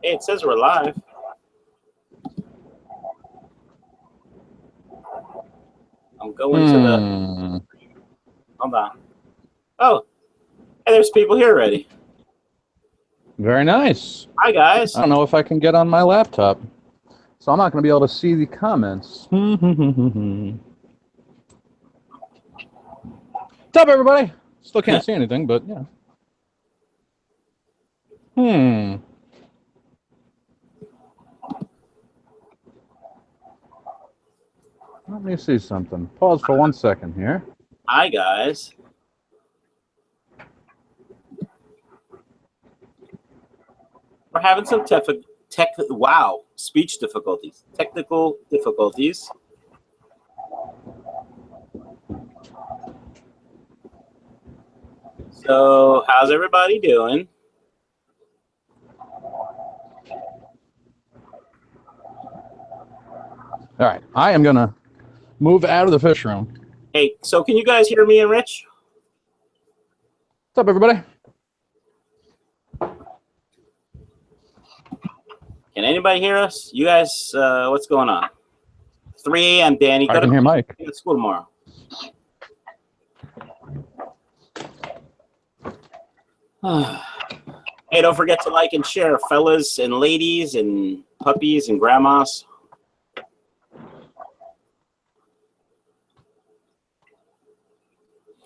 Hey, it says we're live. I'm going to the... Hold on. Oh, hey, there's people here already. Very nice. Hi, guys. I don't know if I can get on my laptop, so I'm not going to be able to see the comments. What's up, everybody? Still can't see anything, but yeah. Let me see something. Pause for 1 second here. Hi, guys. We're having some speech difficulties. Technical difficulties. So, how's everybody doing? All right, I am going to move out of the fish room. Hey, so can you guys hear me and Rich? What's up, everybody? Can anybody hear us? You guys, what's going on? 3 a.m., Danny. I can hear Mike. Go to school tomorrow. Hey, don't forget to like and share, fellas and ladies and puppies and grandmas.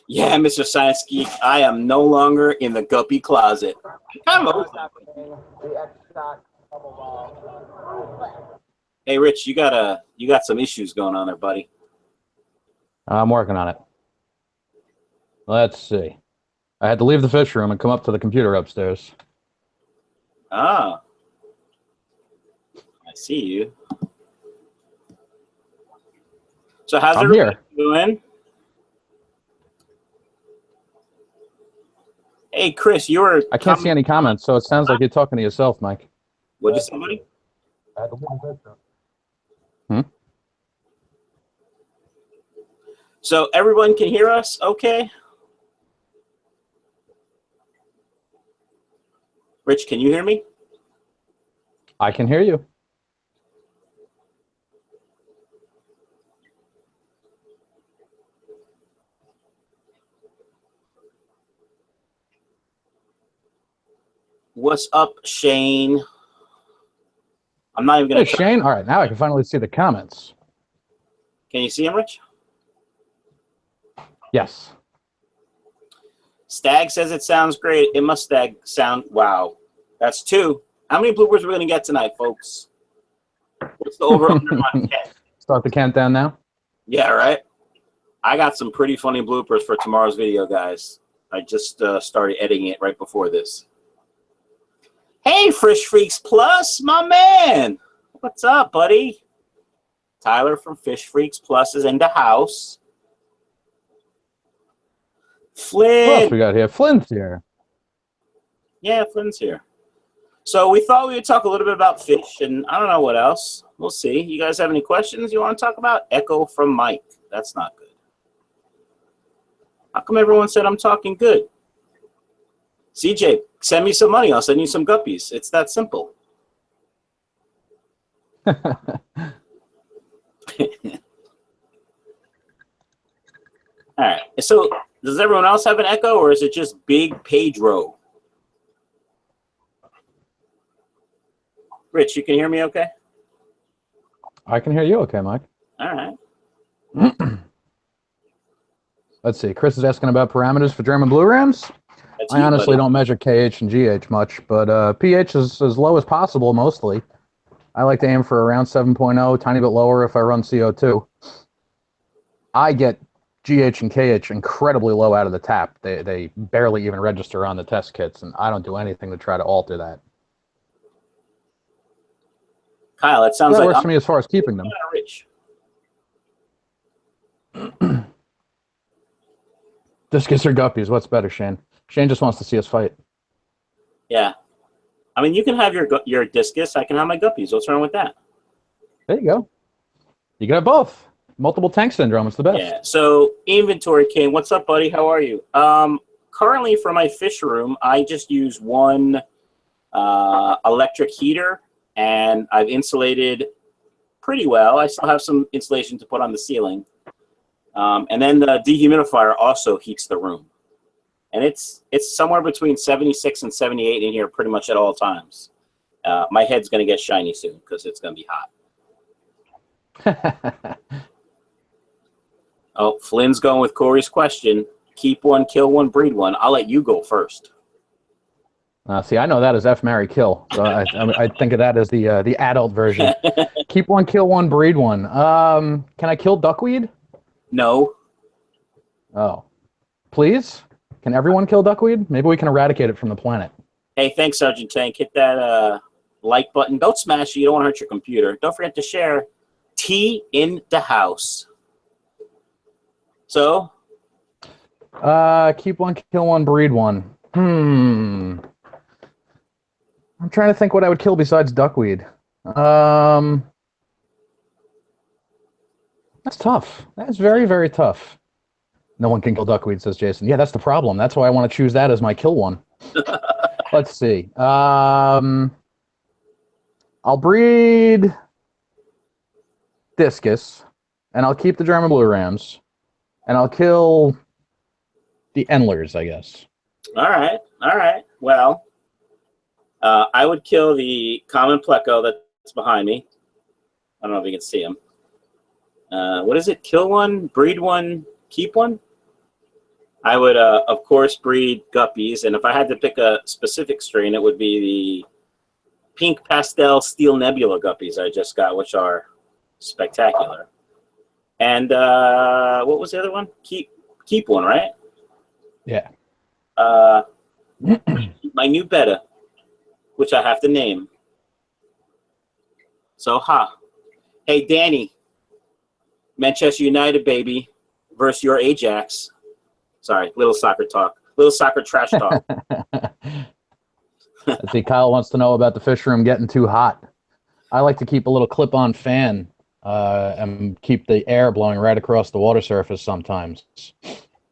Yeah, Mr. Science Geek, I am no longer in the guppy closet. Hey, Rich, you got some issues going on there, buddy. I'm working on it. Let's see. I had to leave the fish room and come up to the computer upstairs. Ah. I see you. So how's everybody doing? Hey, Chris, I can't see any comments, so it sounds like you're talking to yourself, Mike. What did somebody? I had to leave the fish room. So everyone can hear us okay? Rich, can you hear me? I can hear you. What's up, Shane? I'm not even going to... Hey, Shane. All right, now I can finally see the comments. Can you see him, Rich? Yes. Stag says it sounds great. It must sound... Wow. That's 2. How many bloopers are we going to get tonight, folks? What's the over-under on 10? Start the countdown now? Yeah, right? I got some pretty funny bloopers for tomorrow's video, guys. I just started editing it right before this. Hey, Fish Freaks Plus, my man. What's up, buddy? Tyler from Fish Freaks Plus is in the house. Flynn. What else we got here? Flynn's here. Yeah, Flynn's here. So we thought we would talk a little bit about fish, and I don't know what else. We'll see. You guys have any questions you want to talk about? Echo from Mike. That's not good. How come everyone said I'm talking good? CJ, send me some money. I'll send you some guppies. It's that simple. All right. So does everyone else have an echo, or is it just Big Pedro? Rich, you can hear me okay? I can hear you okay, Mike. All right. Let's see. Chris is asking about parameters for German blue rams. I honestly don't measure KH and GH much, but pH is as low as possible mostly. I like to aim for around 7.0, tiny bit lower if I run CO2. I get GH and KH incredibly low out of the tap. They barely even register on the test kits, and I don't do anything to try to alter that. Kyle, it sounds like works for me as far as keeping them. Rich. Discus or guppies? What's better, Shane? Shane just wants to see us fight. Yeah. I mean, you can have your discus. I can have my guppies. What's wrong with that? There you go. You can have both. Multiple tank syndrome is the best. Yeah. So, Inventory King, what's up, buddy? How are you? Currently, for my fish room, I just use one electric heater, and I've insulated pretty well. I still have some insulation to put on the ceiling. And then the dehumidifier also heats the room. And it's somewhere between 76 and 78 in here pretty much at all times. My head's going to get shiny soon because it's going to be hot. Oh, Flynn's going with Corey's question. Keep one, kill one, breed one. I'll let you go first. See, I know that as F, marry, kill. So I think of that as the adult version. Keep one, kill one, breed one. Can I kill duckweed? No. Oh. Please? Can everyone kill duckweed? Maybe we can eradicate it from the planet. Hey, thanks, Sergeant Tank. Hit that like button. Don't smash it. You don't want to hurt your computer. Don't forget to share. Tea in the house. So? Keep one, kill one, breed one. I'm trying to think what I would kill besides duckweed. That's tough. That's very, very tough. No one can kill duckweed, says Jason. Yeah, that's the problem. That's why I want to choose that as my kill one. Let's see. I'll breed Discus, and I'll keep the German blue rams, and I'll kill the Endlers, I guess. All right. All right. Well, I would kill the common pleco that's behind me. I don't know if you can see him. What is it? Kill one, breed one, keep one? I would, of course, breed guppies. And if I had to pick a specific strain, it would be the pink pastel steel nebula guppies I just got, which are spectacular. And what was the other one? Keep one, right? Yeah. My new betta, which I have to name. So, Hey, Danny. Manchester United, baby, versus your Ajax. Sorry, little soccer talk. Little soccer trash talk. Let's see, Kyle wants to know about the fish room getting too hot. I like to keep a little clip-on fan and keep the air blowing right across the water surface sometimes.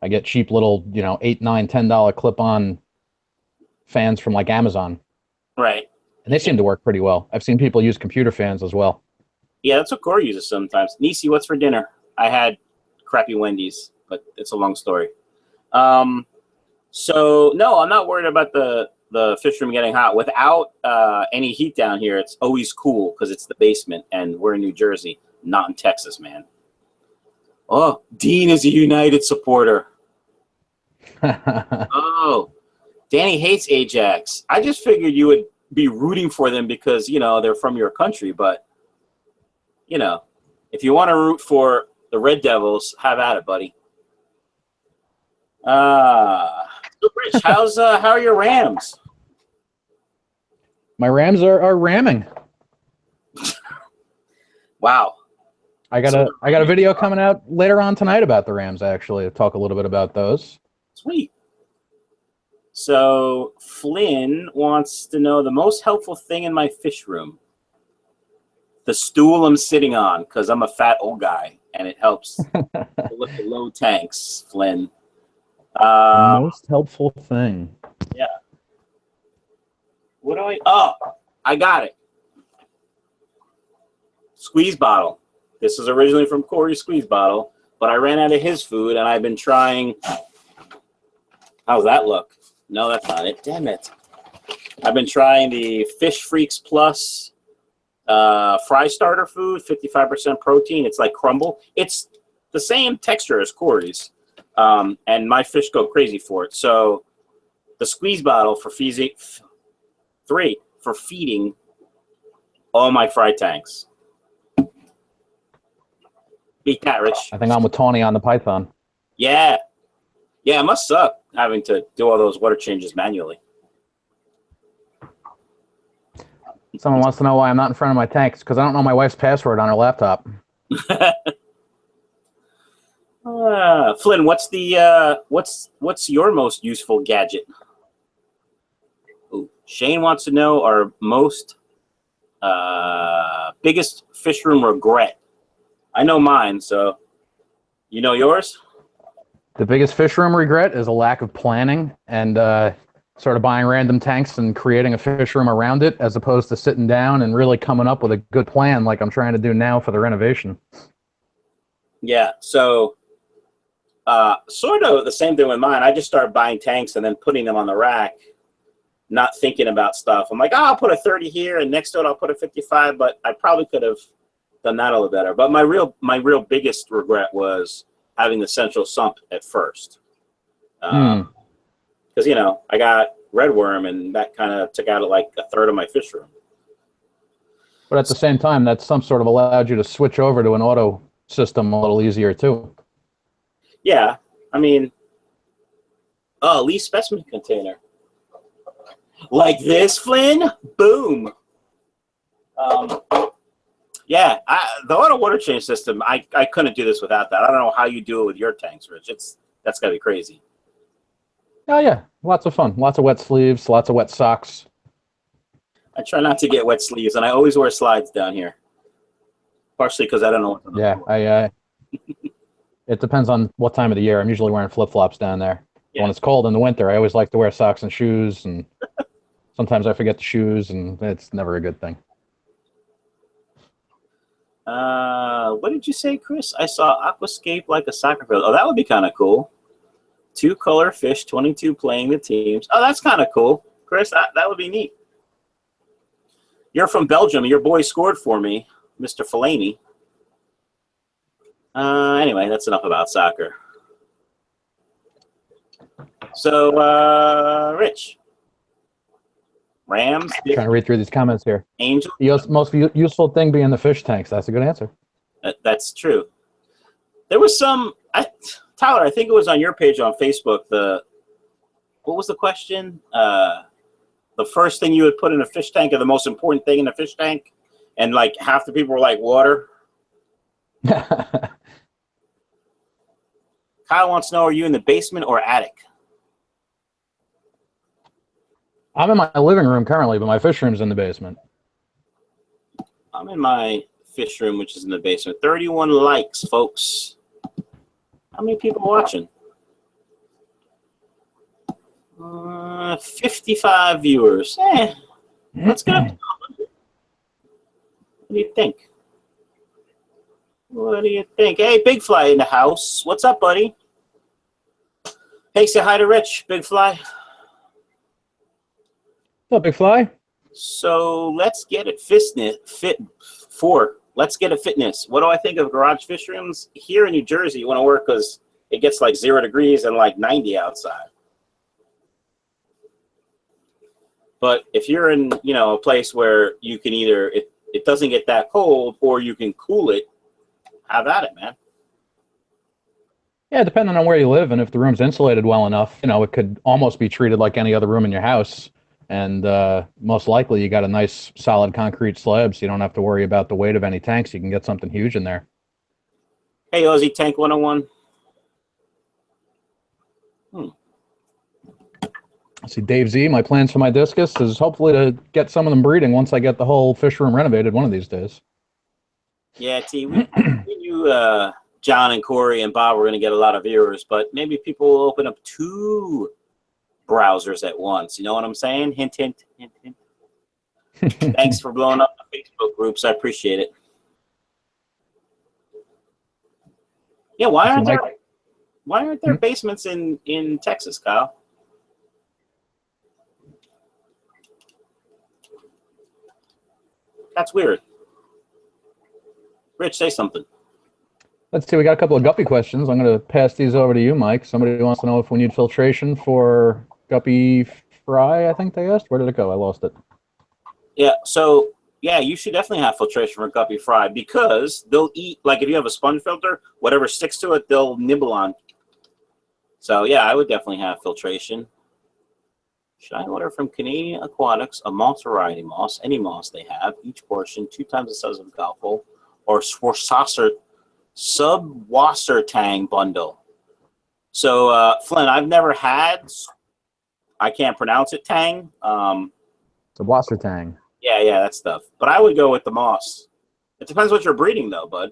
I get cheap little, $8, $9, $10 clip-on fans from like Amazon. Right. And they seem to work pretty well. I've seen people use computer fans as well. Yeah, that's what Corey uses sometimes. Nisi, what's for dinner? I had crappy Wendy's, but it's a long story. So no, I'm not worried about the fish room getting hot. Without any heat down here, it's always cool because it's the basement and we're in New Jersey, not in Texas, man. Oh, Dean is a United supporter. Oh, Danny hates Ajax. I just figured you would be rooting for them because, they're from your country. But, if you want to root for the Red Devils, have at it, buddy. So Rich, how are your Rams? My Rams are ramming. Wow. I got a video coming out later on tonight about the Rams, actually, to talk a little bit about those. Sweet. So Flynn wants to know the most helpful thing in my fish room. The stool I'm sitting on, because I'm a fat old guy, and it helps to lift the low tanks, Flynn. Most helpful thing. Yeah. What do Oh, I got it. Squeeze bottle. This is originally from Corey's squeeze bottle, but I ran out of his food, and I've been trying. How's that look? No, that's not it. Damn it. I've been trying the Fish Freaks Plus fry starter food, 55% protein. It's like crumble. It's the same texture as Corey's, and my fish go crazy for it. So the squeeze bottle for feeding all my fry tanks. Beat that, Rich. I think I'm with Tawny on the Python. Yeah. Yeah, it must suck having to do all those water changes manually. Someone wants to know why I'm not in front of my tanks, because I don't know my wife's password on her laptop. Flynn, what's your most useful gadget? Ooh, Shane wants to know our most biggest fish room regret. I know mine, so you know yours? The biggest fish room regret is a lack of planning and sort of buying random tanks and creating a fish room around it, as opposed to sitting down and really coming up with a good plan like I'm trying to do now for the renovation. Yeah, so sort of the same thing with mine. I just started buying tanks and then putting them on the rack, not thinking about stuff. I'm like, oh, I'll put a 30 here, and next to it I'll put a 55, but I probably could have done that a little better. But my real biggest regret was having the central sump at first. Because, you know, I got red worm, and that kind of took out like a third of my fish room. But at the same time, that sump sort of allowed you to switch over to an auto system a little easier too. Yeah, I mean, leaf specimen container. Like this, Flynn? Boom. Yeah, the auto water change system, I couldn't do this without that. I don't know how you do it with your tanks, Rich. That's got to be crazy. Oh, yeah. Lots of fun. Lots of wet sleeves, lots of wet socks. I try not to get wet sleeves, and I always wear slides down here. Partially because I don't know what's on the floor. It depends on what time of the year. I'm usually wearing flip-flops down there. Yeah. When it's cold in the winter, I always like to wear socks and shoes, and sometimes I forget the shoes, and it's never a good thing. What did you say, Chris? I saw aquascape like a soccer field. Oh, that would be kind of cool. 2-color fish, 22 playing the teams. Oh, that's kind of cool, Chris. That would be neat. You're from Belgium. Your boy scored for me, Mr. Fellaini. Anyway, that's enough about soccer. So, Rich. Rams. Trying to read through these comments here. Angel. The most useful thing being the fish tanks. That's a good answer. That's true. There was some, Tyler, I think it was on your page on Facebook. What was the question? The first thing you would put in a fish tank, or the most important thing in a fish tank, and like half the people were like water. Kyle wants to know: are you in the basement or attic? I'm in my living room currently, but my fish room's in the basement. I'm in my fish room, which is in the basement. 31 likes, folks. How many people watching? 55 viewers. Let's get up to 100. What do you think? What do you think? Hey, Big Fly in the house. What's up, buddy? Hey, say hi to Rich, Big Fly. What's up, Big Fly? So let's get it Let's get a fitness. What do I think of garage fish rooms? Here in New Jersey, you want to work because it gets like 0 degrees and like 90 outside. But if you're in, a place where you can either, it doesn't get that cold, or you can cool it, have at it, man. Yeah, depending on where you live and if the room's insulated well enough, it could almost be treated like any other room in your house. And most likely you got a nice solid concrete slab, so you don't have to worry about the weight of any tanks. You can get something huge in there. Hey, Aussie Tank 101. See, Dave Z, my plans for my discus is hopefully to get some of them breeding once I get the whole fish room renovated one of these days. Yeah, T, we knew John and Corey and Bob were going to get a lot of viewers, but maybe people will open up 2 browsers at once. You know what I'm saying? Hint, hint, hint, hint. Thanks for blowing up the Facebook groups. I appreciate it. Yeah, why aren't there basements in Texas, Kyle? That's weird. Rich, say something. Let's see. We got a couple of guppy questions. I'm going to pass these over to you, Mike. Somebody wants to know if we need filtration for guppy fry, I think they asked. Where did it go? I lost it. Yeah, so, you should definitely have filtration for guppy fry, because they'll eat, like if you have a sponge filter, whatever sticks to it, they'll nibble on. So, yeah, I would definitely have filtration. Should I order from Canadian Aquatics a moss variety moss, any moss they have, each portion 2 times the size of a golf ball, or sub-wasser tang bundle? So, Flynn, I've never had, I can't pronounce it, tang. It's a wasser tang. Yeah, that stuff. But I would go with the moss. It depends what you're breeding, though, bud.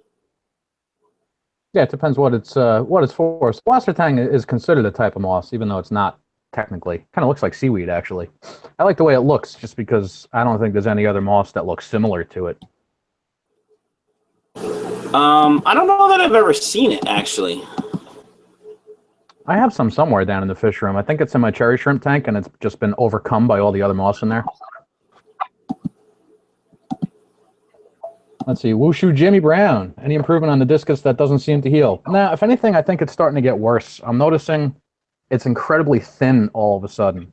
Yeah, it depends what it's for. So wasser tang is considered a type of moss, even though it's not technically. Kind of looks like seaweed, actually. I like the way it looks, just because I don't think there's any other moss that looks similar to it. I don't know that I've ever seen it, actually. I have some somewhere down in the fish room. I think it's in my cherry shrimp tank, and it's just been overcome by all the other moss in there. Let's see. Wushu Jimmy Brown. Any improvement on the discus that doesn't seem to heal? Nah, if anything, I think it's starting to get worse. I'm noticing it's incredibly thin all of a sudden.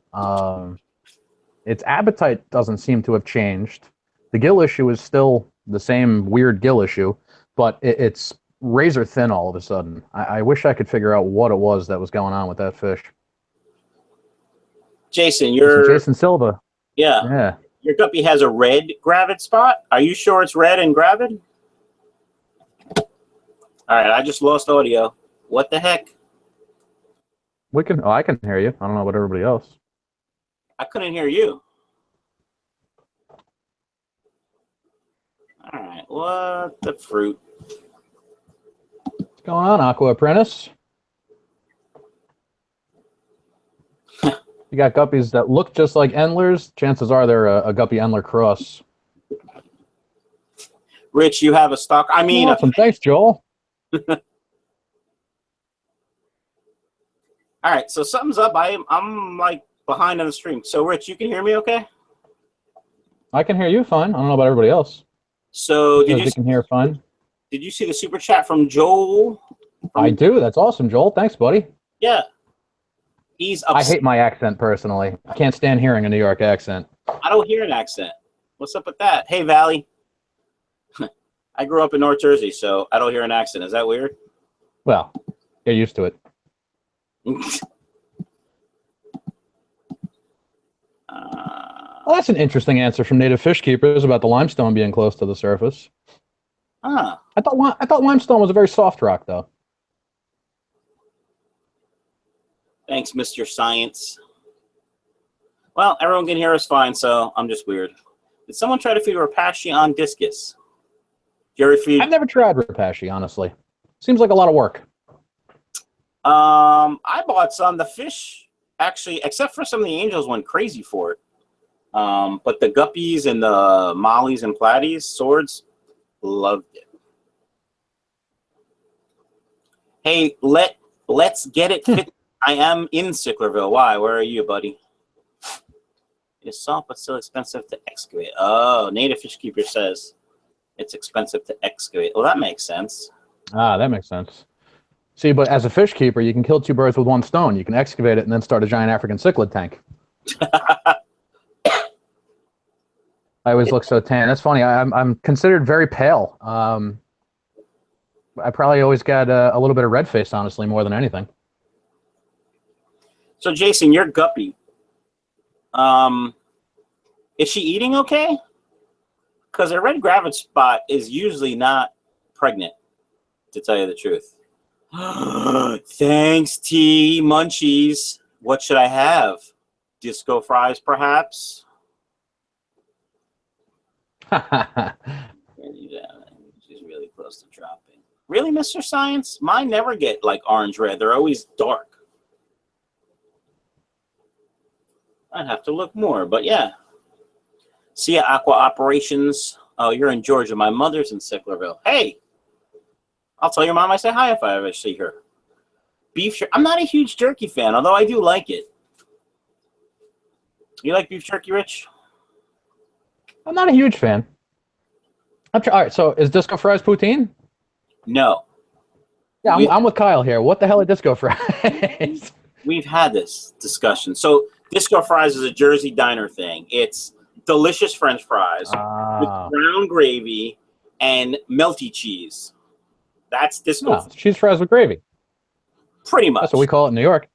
Its appetite doesn't seem to have changed. The gill issue is still the same weird gill issue, but it's razor thin all of a sudden. I wish I could figure out what it was that was going on with that fish. Jason, Jason Silva. Yeah. Your guppy has a red gravid spot. Are you sure it's red and gravid? All right, I just lost audio. What the heck? I can hear you. I don't know about everybody else. I couldn't hear you. All right, what the fruit? What's going on, Aqua Apprentice? You got guppies that look just like Endlers. Chances are they're a Guppy Endler cross. Rich, you have a stock. I mean, awesome. Thanks, Joel. All right, so something's up. I'm like behind on the stream. So, Rich, you can hear me okay? I can hear you fine. I don't know about everybody else. So, you can hear fine. Did you see the super chat from Joel? I do. That's awesome, Joel. Thanks, buddy. Yeah. He's upset. I hate my accent personally. I can't stand hearing a New York accent. I don't hear an accent. What's up with that? Hey, Valley. I grew up in North Jersey, so I don't hear an accent. Is that weird? Well, get used to it. Well, that's an interesting answer from native fish keepers about the limestone being close to the surface. Ah. I thought limestone was a very soft rock, though. Thanks, Mr. Science. Well, everyone can hear us fine, so I'm just weird. Did someone try to feed Rapashi on discus? Jerry feed? I've never tried Rapashi, honestly. Seems like a lot of work. I bought some. The fish, actually, except for some of the angels, went crazy for it. But the guppies and the mollies and platies, swords, loved it. Hey, let's get it fit. I am in Sicklerville. Why? Where are you, buddy? It's soft but still expensive to excavate. Oh, Native Fish Keeper says it's expensive to excavate. Well, that makes sense. Ah, that makes sense. See, but as a fish keeper, you can kill two birds with one stone. You can excavate it and then start a giant African cichlid tank. I always look so tan. That's funny. I'm considered very pale. I probably always got a little bit of red face, honestly, more than anything. So, Jason, your guppy, is she eating okay? Because a red gravid spot is usually not pregnant, to tell you the truth. Thanks, T. Munchies. What should I have? Disco fries, perhaps? She's really close to dropping. Really, Mr. Science? Mine never get like orange red. They're always dark. I'd have to look more, but yeah. See ya, Aqua Operations. Oh, you're in Georgia. My mother's in Sicklerville. Hey, I'll tell your mom I say hi if I ever see her. Beef jerky. I'm not a huge jerky fan, although I do like it. You like beef jerky, Rich? I'm not a huge fan. All right, so is disco fries poutine? No. Yeah, I'm with Kyle here. What the hell are disco fries? We've had this discussion. So disco fries is a Jersey diner thing. It's delicious French fries with brown gravy and melty cheese. That's disco. No, cheese fries with gravy. Pretty much. That's what we call it in New York.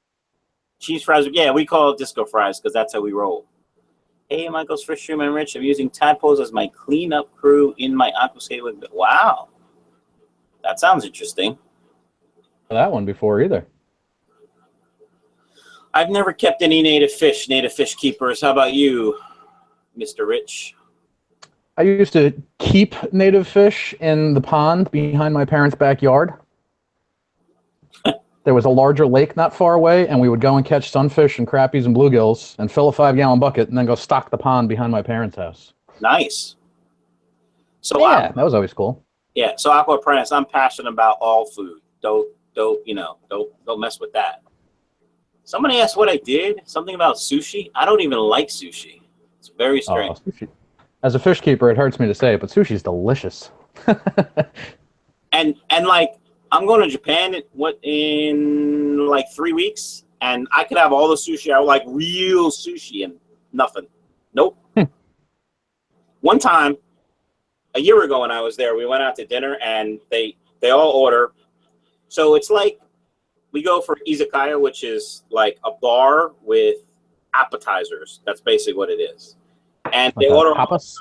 Cheese fries. Yeah, we call it disco fries because that's how we roll. Hey, Michael's Fishroom and Rich. I'm using tadpoles as my cleanup crew in my aquascape. Wow. That sounds interesting. That one before either. I've never kept any native fish keepers. How about you, Mr. Rich? I used to keep native fish in the pond behind my parents' backyard. there was a larger lake not far away, and we would go and catch sunfish and crappies and bluegills and fill a 5-gallon bucket and then go stock the pond behind my parents' house. Nice. So yeah, that was always cool. Yeah, so Aqua Apprentice, I'm passionate about all food. Don't mess with that. Somebody asked what I did. Something about sushi. I don't even like sushi. It's very strange. Sushi. As a fish keeper, it hurts me to say it, but sushi's delicious. and like, I'm going to Japan in like 3 weeks, and I could have all the sushi. I would like real sushi and nothing. Nope. One time, a year ago when I was there, we went out to dinner, and they all order. So it's like we go for izakaya, which is like a bar with appetizers. That's basically what it is. And they order tapas.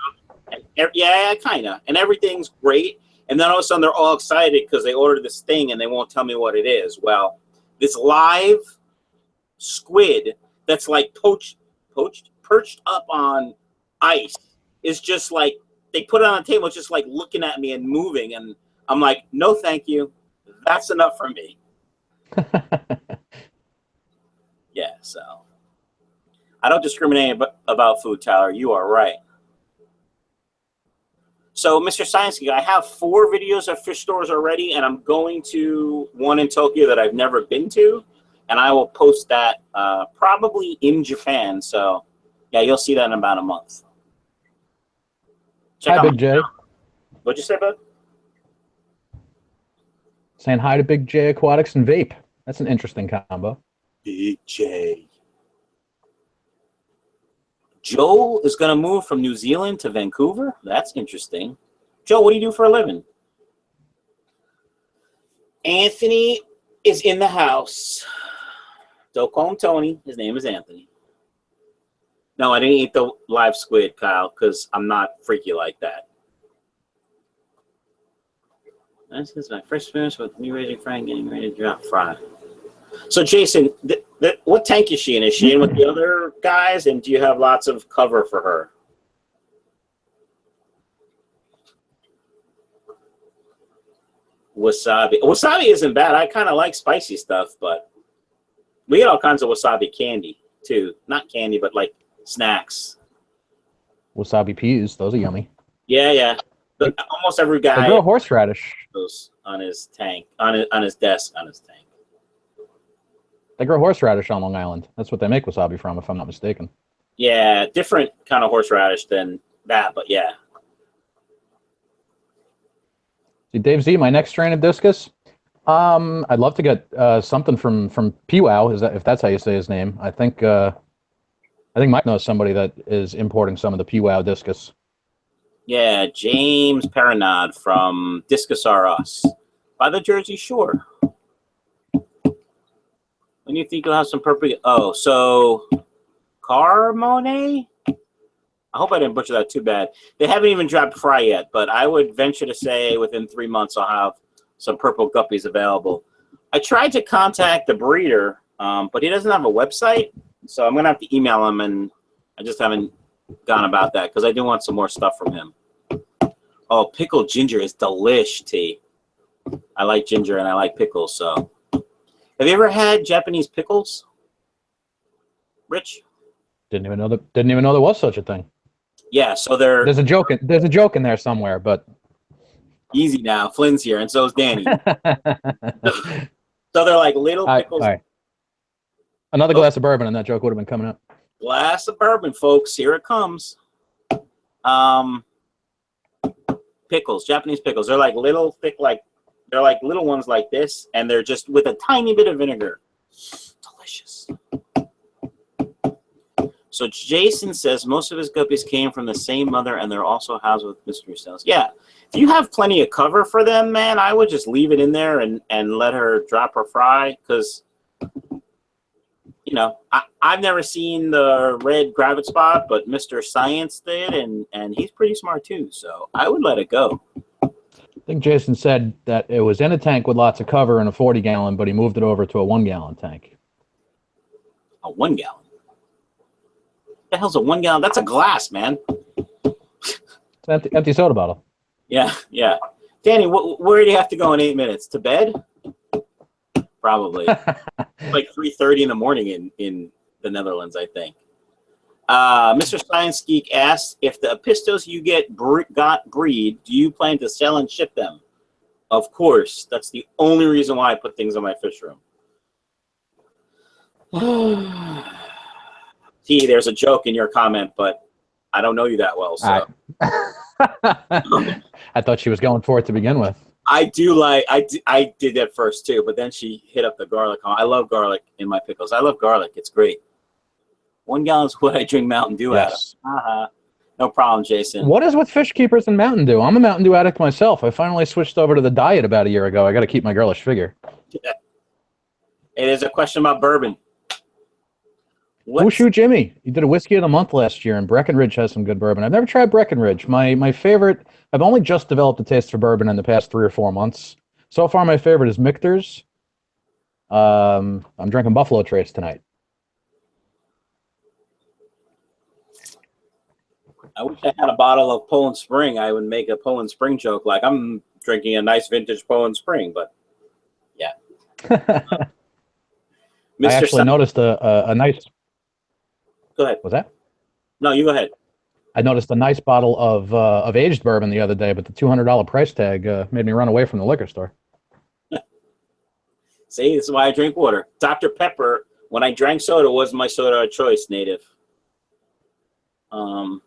Yeah, kind of. And everything's great. And then all of a sudden they're all excited because they ordered this thing and they won't tell me what it is. Well, this live squid that's like perched up on ice is just like, they put it on the table, it's just like looking at me and moving. And I'm like, no, thank you. That's enough for me. Yeah, so I don't discriminate about food, Tyler. You are right. So, Mr. Science Geek, I have 4 videos of fish stores already, and I'm going to one in Tokyo that I've never been to, and I will post that probably in Japan. So, yeah, you'll see that in about a month. Hi, Big J. What'd you say, bud? Saying hi to Big J Aquatics and Vape. That's an interesting combo. Big J. Joe is going to move from New Zealand to Vancouver. That's interesting. Joe, what do you do for a living? Anthony is in the house. Don't call him Tony. His name is Anthony. No, I didn't eat the live squid, Kyle, because I'm not freaky like that. This is my first experience with me raising fry and getting ready to drop fry. So, Jason, what tank is she in? Is she in with the other guys, and do you have lots of cover for her? Wasabi. Wasabi isn't bad. I kind of like spicy stuff, but we get all kinds of wasabi candy, too. Not candy, but like snacks. Wasabi peas. Those are yummy. Yeah, yeah. But almost every guy they grow horseradish on his tank, on his desk, on his tank. They grow horseradish on Long Island. That's what they make wasabi from, if I'm not mistaken. Yeah, different kind of horseradish than that, but yeah. See, Dave Z, my next strain of discus. I'd love to get something from Piwao. If that's how you say his name? I think Mike knows somebody that is importing some of the Piwao discus. Yeah, James Paranod from Discus R Us by the Jersey Shore. When you think you'll have some perfect... Oh, so Carmone? I hope I didn't butcher that too bad. They haven't even dropped fry yet, but I would venture to say within 3 months I'll have some purple guppies available. I tried to contact the breeder, but he doesn't have a website, so I'm going to have to email him, and I just haven't gone about that because I do want some more stuff from him. Oh, pickled ginger is delish, T. I like ginger and I like pickles, so... Have you ever had Japanese pickles, Rich? Didn't even know there was such a thing. Yeah, so there's a joke in there somewhere, but easy now. Flynn's here, and so is Danny. So they're like little pickles. All right. Another glass of bourbon, and that joke would have been coming up. Glass of bourbon, folks. Here it comes. Pickles, Japanese pickles. They're like little, thick, they're like little ones like this, and they're just with a tiny bit of vinegar. Delicious. So Jason says most of his guppies came from the same mother, and they're also housed with mystery cells. Yeah, if you have plenty of cover for them, man, I would just leave it in there and let her drop her fry, because, you know, I've never seen the red gravity spot, but Mr. Science did, and he's pretty smart too, so I would let it go. I think Jason said that it was in a tank with lots of cover in a 40-gallon, but he moved it over to a 1-gallon tank. A 1-gallon? What the hell's a 1-gallon? That's a glass, man. It's an empty soda bottle. Yeah, yeah. Danny, where do you have to go in 8 minutes? To bed? probably. Like 3:30 in the morning in the Netherlands, I think. Mr. Science Geek asks, if the Apistos you got breed, do you plan to sell and ship them? Of course. That's the only reason why I put things on my fish room. See, there's a joke in your comment, but I don't know you that well, so. I thought she was going for it to begin with. I did that first too, but then she hit up the garlic. I love garlic in my pickles. I love garlic. It's great. 1 gallon's what I drink Mountain Dew out of. No problem, Jason. What is with fish keepers and Mountain Dew? I'm a Mountain Dew addict myself. I finally switched over to the diet about a year ago. I got to keep my girlish figure. Yeah. It is a question about bourbon. Oh, shoot, Jimmy. You did a whiskey of the month last year, and Breckenridge has some good bourbon. I've never tried Breckenridge. My favorite, I've only just developed a taste for bourbon in the past 3 or 4 months. So far, my favorite is Michter's. I'm drinking Buffalo Trace tonight. I wish I had a bottle of Poland Spring. I would make a Poland Spring joke like I'm drinking a nice vintage Poland Spring, but yeah. I actually noticed a nice... Go ahead. What's that? No, you go ahead. I noticed a nice bottle of aged bourbon the other day, but the $200 price tag made me run away from the liquor store. See, this is why I drink water. Dr. Pepper, when I drank soda, wasn't my soda of choice, native. I'm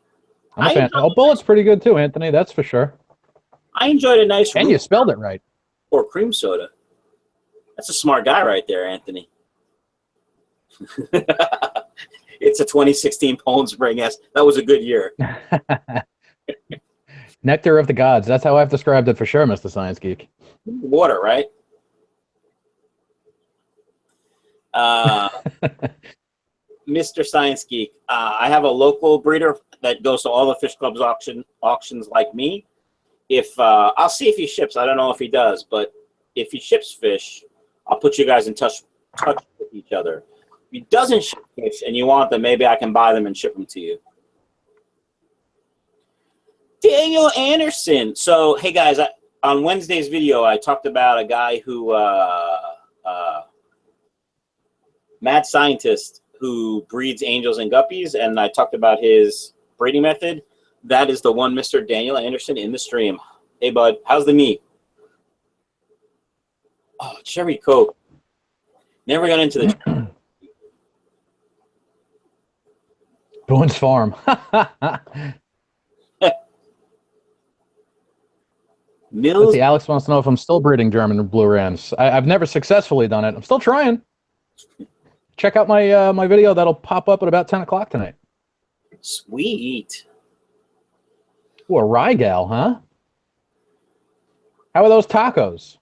a fan. Oh, Bullet's pretty good too, Anthony. That's for sure. I enjoyed a nice... And you spelled it right. Or cream soda. That's a smart guy right there, Anthony. It's a 2016 Poland Spring. Yes, that was a good year. Nectar of the gods. That's how I've described it for sure, Mr. Science Geek. Water, right? Mr. Science Geek, I have a local breeder that goes to all the fish clubs auctions like me. If I'll see if he ships. I don't know if he does, but if he ships fish, I'll put you guys in touch with each other. If he doesn't ship fish and you want them, maybe I can buy them and ship them to you. Daniel Anderson. So, hey guys, on Wednesday's video, I talked about a guy who, mad scientist who breeds angels and guppies, and I talked about his breeding method. That is the one, Mr. Daniel Anderson in the stream. Hey, bud, how's the meat? Oh, cherry Coke. Never got into the... Boone's Farm. Mills. See, Alex wants to know if I'm still breeding German blue rams. I've never successfully done it. I'm still trying. Check out my my video. That'll pop up at about 10 o'clock tonight. Sweet. Ooh, a rye gal, huh? How are those tacos?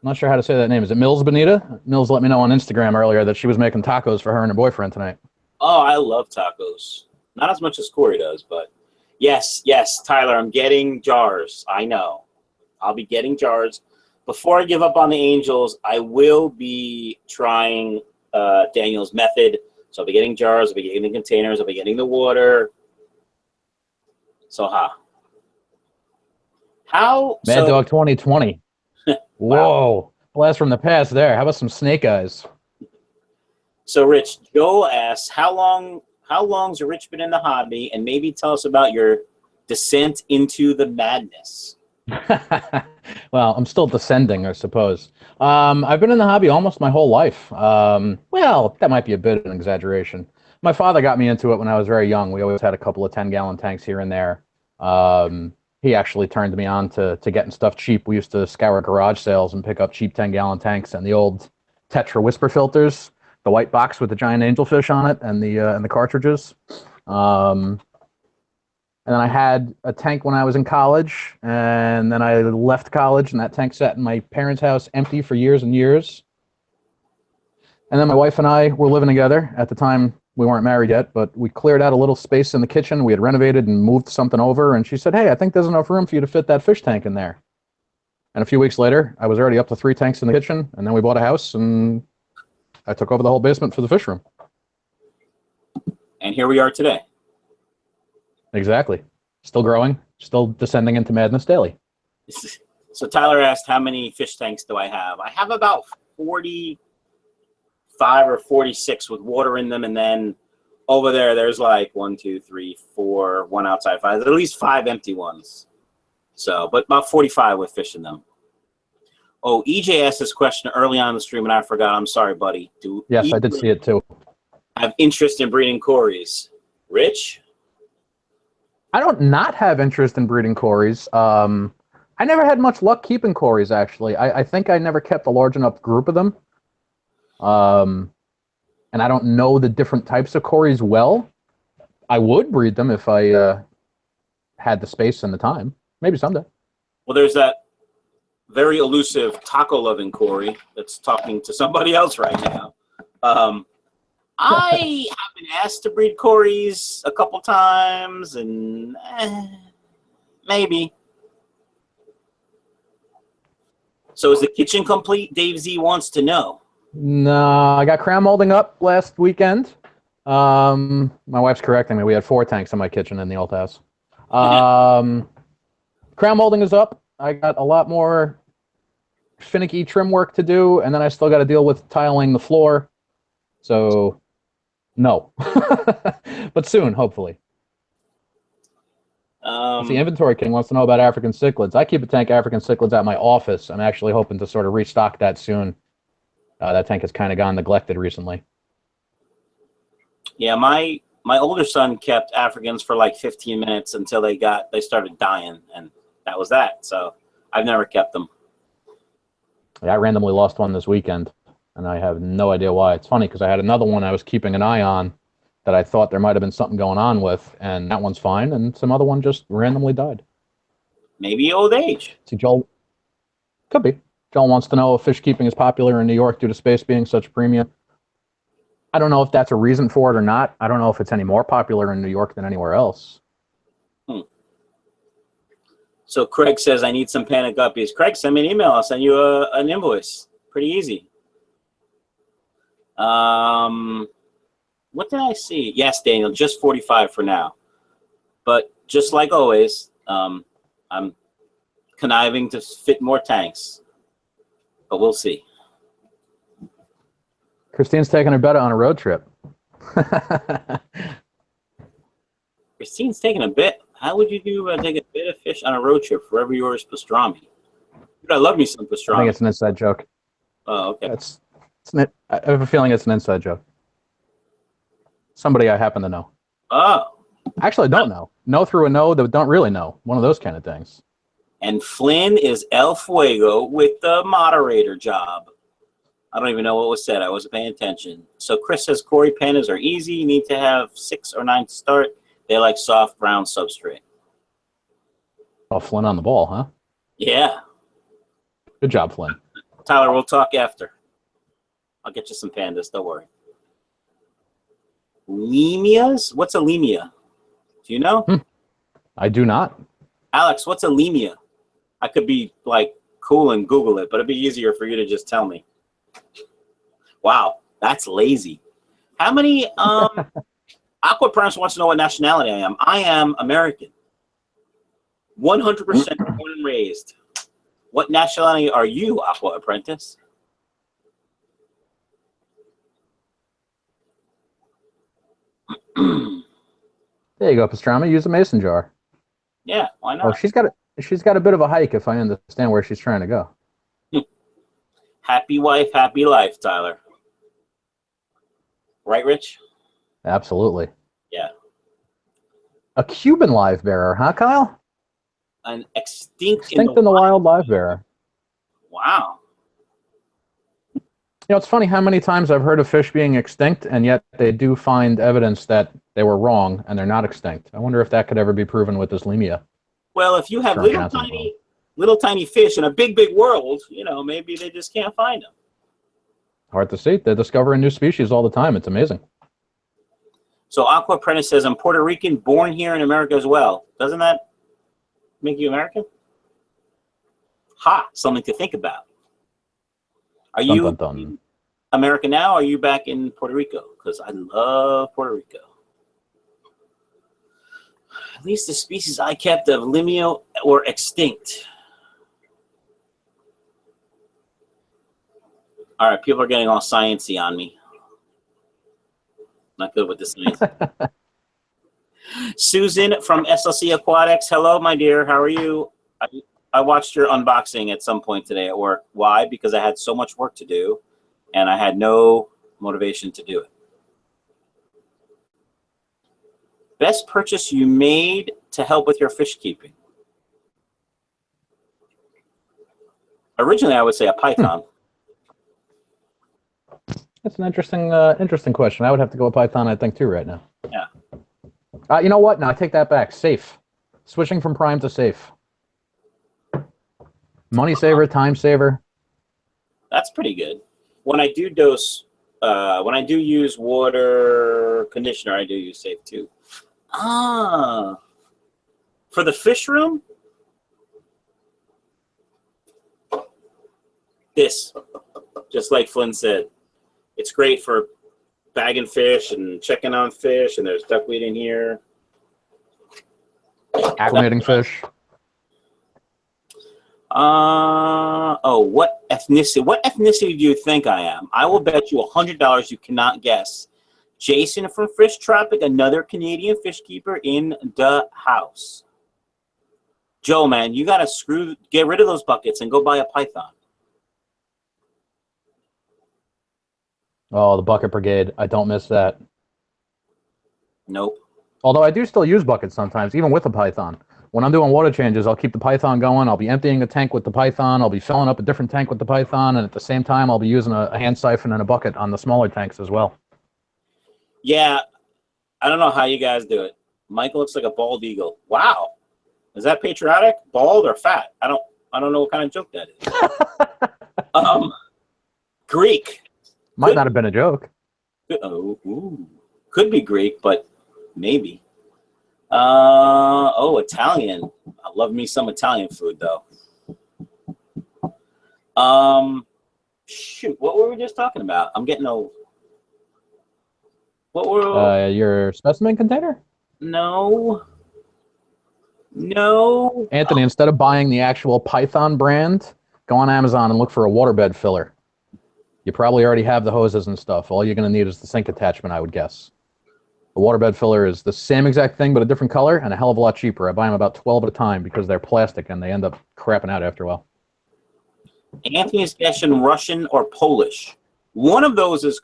I'm not sure how to say that name. Is it Mills Bonita? Mills let me know on Instagram earlier that she was making tacos for her and her boyfriend tonight. Oh, I love tacos. Not as much as Corey does, but yes, Tyler, I'm getting jars. I know. I'll be getting jars. Before I give up on the angels, I will be trying Daniel's method. So I'll be getting jars, I'll be getting the containers, I'll be getting the water. So, how? Mad Dog 2020. Whoa. Blast from the past there. How about some snake eyes? So, Rich, Joel asks, how long's Rich been in the hobby? And maybe tell us about your descent into the madness. Well, I'm still descending, I suppose. I've been in the hobby almost my whole life. Well, that might be a bit of an exaggeration. My father got me into it when I was very young. We always had a couple of 10-gallon tanks here and there. He actually turned me on to getting stuff cheap. We used to scour garage sales and pick up cheap 10-gallon tanks and the old Tetra Whisper filters, the white box with the giant angelfish on it, and the cartridges. And then I had a tank when I was in college, and then I left college, and that tank sat in my parents' house empty for years and years. And then my wife and I were living together. At the time, we weren't married yet, but we cleared out a little space in the kitchen. We had renovated and moved something over, and she said, hey, I think there's enough room for you to fit that fish tank in there. And a few weeks later, I was already up to 3 tanks in the kitchen, and then we bought a house, and I took over the whole basement for the fish room. And here we are today. Exactly. Still growing, still descending into madness daily. So Tyler asked, how many fish tanks do I have? I have about 45 or 46 with water in them, and then over there, there's like 1, 2, 3, 4, one outside, 5. There's at least 5 empty ones. So, but about 45 with fish in them. Oh, EJ asked this question early on in the stream, and I forgot. I'm sorry, buddy. Yes, I did see it too. Have interest in breeding Corys? Rich? I don't not have interest in breeding Corys. I never had much luck keeping Corys, actually. I think I never kept a large enough group of them. And I don't know the different types of Corys well. I would breed them if I had the space and the time. Maybe someday. Well, there's that very elusive taco-loving Cory that's talking to somebody else right now. I have been asked to breed Corys a couple times, and maybe. So is the kitchen complete? Dave Z wants to know. No, I got crown molding up last weekend. My wife's correcting me. We had 4 tanks in my kitchen in the old house. Crown molding is up. I got a lot more finicky trim work to do, and then I still got to deal with tiling the floor. So, no. But soon, hopefully. The Inventory King wants to know about African cichlids. I keep a tank of African cichlids at my office. I'm actually hoping to sort of restock that soon. That tank has kind of gone neglected recently. Yeah, my older son kept Africans for like 15 minutes until they started dying, and that was that. So I've never kept them. Yeah, I randomly lost one this weekend, and I have no idea why. It's funny because I had another one I was keeping an eye on that I thought there might have been something going on with, and that one's fine, and some other one just randomly died. Maybe old age. See, Joel, could be. Joel wants to know if fish keeping is popular in New York due to space being such a premium. I don't know if that's a reason for it or not. I don't know if it's any more popular in New York than anywhere else. So Craig says, I need some panda guppies. Craig, send me an email. I'll send you an invoice. Pretty easy. What did I see? Yes, Daniel, just 45 for now. But just like always, I'm conniving to fit more tanks. But we'll see. Christine's taking her betta on a road trip. Christine's taking a bit. How would you do take a bit of fish on a road trip? Forever yours, pastrami. Dude, I love me some pastrami. I think it's an inside joke. Oh, okay. I have a feeling it's an inside joke. Somebody I happen to know. Oh. Actually, I don't know. Know through a know that don't really know. One of those kind of things. And Flynn is El Fuego with the moderator job. I don't even know what was said. I wasn't paying attention. So Chris says Cory pandas are easy. You need to have 6 or 9 to start. They like soft brown substrate. Oh, Flynn on the ball, huh? Yeah. Good job, Flynn. Tyler, we'll talk after. I'll get you some pandas. Don't worry. Lemias? What's a lemia? Do you know? I do not. Alex, what's a lemia? I could be like cool and Google it, but it'd be easier for you to just tell me. Wow, that's lazy. How many Aquaprince wants to know what nationality I am. I am American. 100% born and raised. What nationality are you, Aqua Apprentice? There you go, Pastrami. Use a mason jar. Yeah, why not? Oh, she's got a bit of a hike if I understand where she's trying to go. Happy wife, happy life, Tyler. Right, Rich? Absolutely. Yeah. A Cuban live bearer, huh, Kyle? An extinct in the wild live bearer. Wow. You know, it's funny how many times I've heard of fish being extinct, and yet they do find evidence that they were wrong and they're not extinct. I wonder if that could ever be proven with this lemia. Well, if you have little tiny fish in a big, big world, you know, maybe they just can't find them. Hard to see. They're discovering new species all the time. It's amazing. So Aqua Apprentice says, I'm Puerto Rican, born here in America as well. Doesn't that make you American? Ha! Something to think about. Are you in America now, or are you back in Puerto Rico? Because I love Puerto Rico. At least the species I kept of lemio were extinct. All right, people are getting all sciencey on me. Not good with the science. Susan from SLC Aquatics. Hello, my dear. How are you? I watched your unboxing at some point today at work. Why? Because I had so much work to do, and I had no motivation to do it. Best purchase you made to help with your fish keeping? Originally, I would say a python. That's an interesting question. I would have to go with Python, I think, too, right now. Yeah. You know what? No, I take that back. Safe. Switching from prime to safe. Money saver, time saver. That's pretty good. When I do dose, when I do use water conditioner, I do use safe too. For the fish room, this, just like Flynn said, it's great for bagging fish and checking on fish, and there's duckweed in here. Acclimating fish. What ethnicity? What ethnicity do you think I am? I will bet you $100 you cannot guess. Jason from Fish Tropic, another Canadian fish keeper in the house. Joe, man, you gotta get rid of those buckets and go buy a python. Oh, the bucket brigade. I don't miss that. Nope. Although I do still use buckets sometimes, even with the python. When I'm doing water changes, I'll keep the python going. I'll be emptying a tank with the python. I'll be filling up a different tank with the python. And at the same time, I'll be using a hand siphon and a bucket on the smaller tanks as well. Yeah. I don't know how you guys do it. Michael looks like a bald eagle. Wow. Is that patriotic? Bald or fat? I don't know what kind of joke that is. Greek. Might not have been a joke. Could be Greek, but maybe. Italian. I love me some Italian food, though. Shoot, what were we just talking about? I'm getting old. What were your specimen container? No. Anthony, instead of buying the actual Python brand, go on Amazon and look for a waterbed filler. You probably already have the hoses and stuff. All you're going to need is the sink attachment, I would guess. The waterbed filler is the same exact thing, but a different color and a hell of a lot cheaper. I buy them about 12 at a time because they're plastic and they end up crapping out after a while. Anthony's guessing Russian or Polish. One of those is,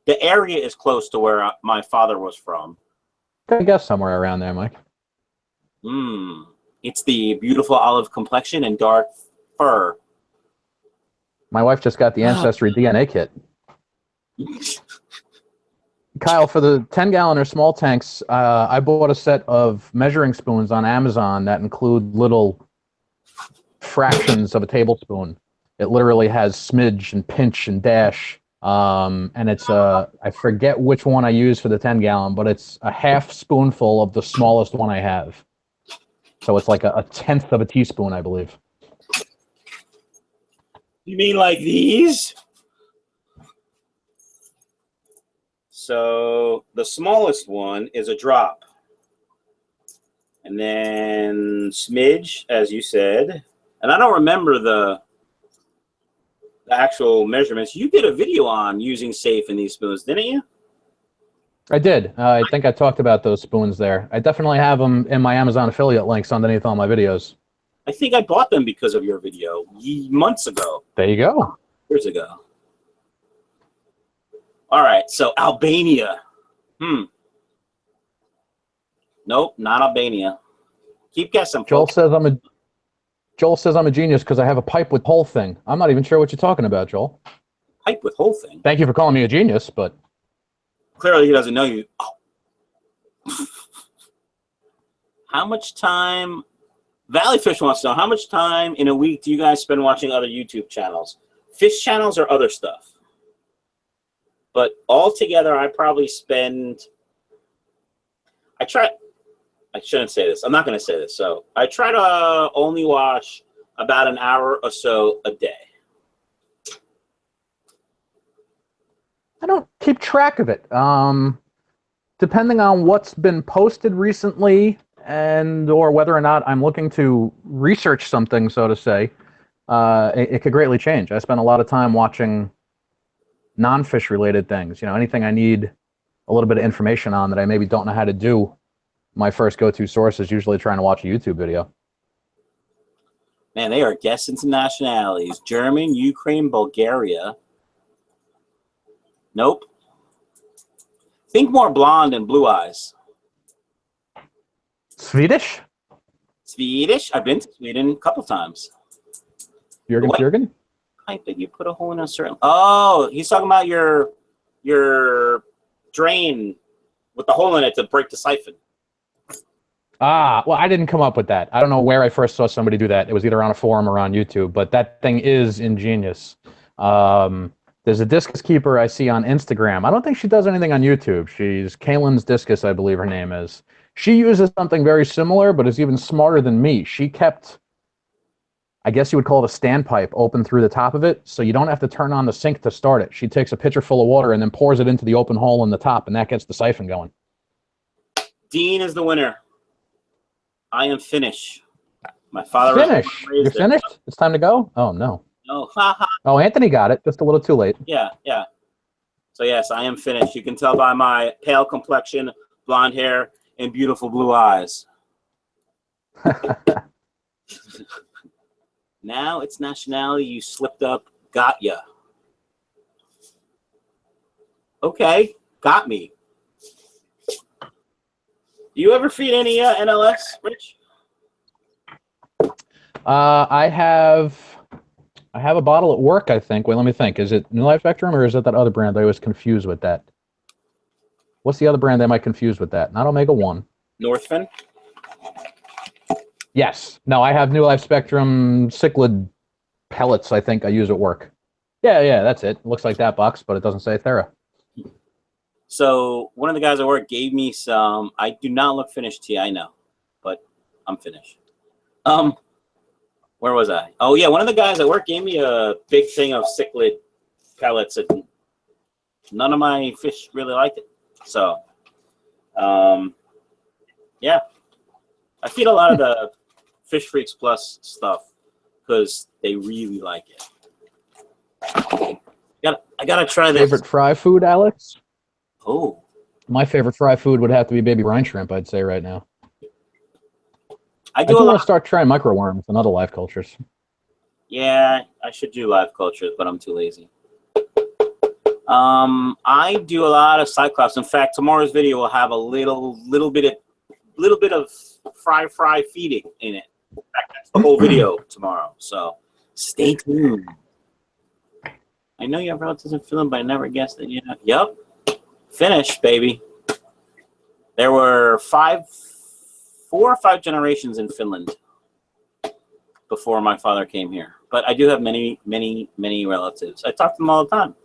the area is close to where my father was from. I guess somewhere around there, Mike. It's the beautiful olive complexion and dark fur. My wife just got the Ancestry DNA kit. Kyle, for the 10-gallon or small tanks, I bought a set of measuring spoons on Amazon that include little fractions of a tablespoon. It literally has smidge and pinch and dash. And it's I forget which one I use for the 10-gallon, but it's a half spoonful of the smallest one I have. So it's like a tenth of a teaspoon, I believe. You mean like these? So the smallest one is a drop. And then smidge, as you said. And I don't remember the actual measurements. You did a video on using safe in these spoons, didn't you? I did. I think I talked about those spoons there. I definitely have them in my Amazon affiliate links underneath all my videos. I think I bought them because of your video months ago. There you go. Years ago. All right, so Albania. Nope, not Albania. Keep guessing, folks. Joel says I'm a genius because I have a pipe with hole thing. I'm not even sure what you're talking about, Joel. Pipe with hole thing? Thank you for calling me a genius, but... Clearly he doesn't know you. Oh. How much time... Valleyfish wants to know, how much time in a week do you guys spend watching other YouTube channels? Fish channels or other stuff? But altogether, I probably spend... I shouldn't say this. I'm not going to say this. So I try to only watch about an hour or so a day. I don't keep track of it. Depending on what's been posted recently and or whether or not I'm looking to research something, so to say, it could greatly change. I spend a lot of time watching non-fish related things. Anything I need a little bit of information on that I maybe don't know how to do. My first go-to source is usually trying to watch a YouTube video. Man, they are guessing some nationalities. German, Ukraine, Bulgaria. Nope. Think more blonde and blue eyes. Swedish? Swedish? I've been to Sweden a couple times. Jürgen? I think you put a hole in a certain... Oh, he's talking about your drain with the hole in it to break the siphon. Ah, well, I didn't come up with that. I don't know where I first saw somebody do that. It was either on a forum or on YouTube, but that thing is ingenious. There's a discus keeper I see on Instagram. I don't think she does anything on YouTube. She's Kaylin's Discus, I believe her name is. She uses something very similar, but is even smarter than me. She kept, I guess you would call it a standpipe, open through the top of it, so you don't have to turn on the sink to start it. She takes a pitcher full of water and then pours it into the open hole in the top, and that gets the siphon going. Dean is the winner. I am finished. My father Finish. You're finished? It's time to go? Oh, no. No. Oh, Anthony got it. Just a little too late. Yeah. So, yes, I am finished. You can tell by my pale complexion, blonde hair, and beautiful blue eyes. Now it's nationality. You slipped up. Got ya. Okay. Got me. Do you ever feed any NLS, Rich? I have a bottle at work, I think. Wait, let me think. Is it New Life Spectrum or is it that other brand I was confused with that? What's the other brand I might confuse with that? Not Omega 1. Northfin? Yes. No, I have New Life Spectrum cichlid pellets, I think I use at work. Yeah, that's it. Looks like that box, but it doesn't say Thera. So one of the guys at work gave me some. I do not look finished tea, I know, but I'm finished. Where was I? Oh yeah, one of the guys at work gave me a big thing of cichlid pellets, and none of my fish really liked it. So, yeah, I feed a lot of the Fish Freaks Plus stuff because they really like it. I gotta try this. Favorite fry food, Alex? Oh. My favorite fry food would have to be baby brine shrimp, I'd say right now. I do want to start trying microworms and other live cultures. Yeah, I should do live cultures, but I'm too lazy. I do a lot of Cyclops. In fact, tomorrow's video will have a little bit of fry feeding in it. In fact, that's the whole video tomorrow. So stay tuned. I know you have relatives in Finland, but I never guessed that. Yep. Finished, baby. There were 4 or 5 generations in Finland before my father came here. But I do have many relatives. I talk to them all the time.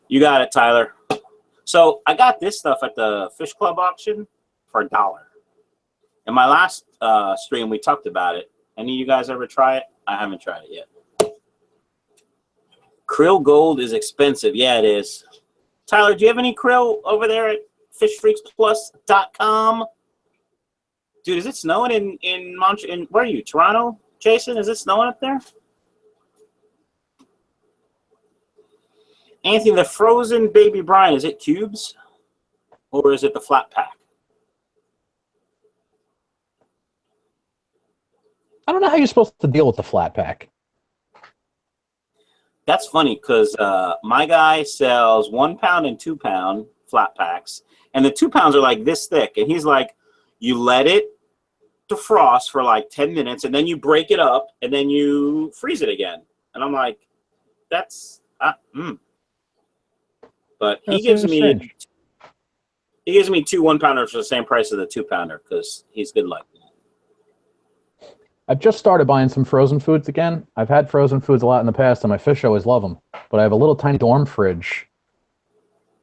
You got it, Tyler. So I got this stuff at the Fish Club auction for $1. In my last stream, we talked about it. Any of you guys ever try it? I haven't tried it yet. Krill gold is expensive. Yeah, it is. Tyler, do you have any krill over there at fishfreaksplus.com? Dude, is it snowing in Montreal? Where are you? Toronto? Jason, is it snowing up there? Anthony, the frozen baby brine, is it cubes? Or is it the flat pack? I don't know how you're supposed to deal with the flat pack. That's funny because my guy sells 1 pound and 2 pound flat packs. And the 2 pounds are like this thick. And he's like, you let it defrost for like 10 minutes and then you break it up and then you freeze it again. And I'm like, that's, But he gives me 2 1 pounders for the same price as the 2 pounder because he's good like that. I've just started buying some frozen foods again. I've had frozen foods a lot in the past, and my fish always love them. But I have a little tiny dorm fridge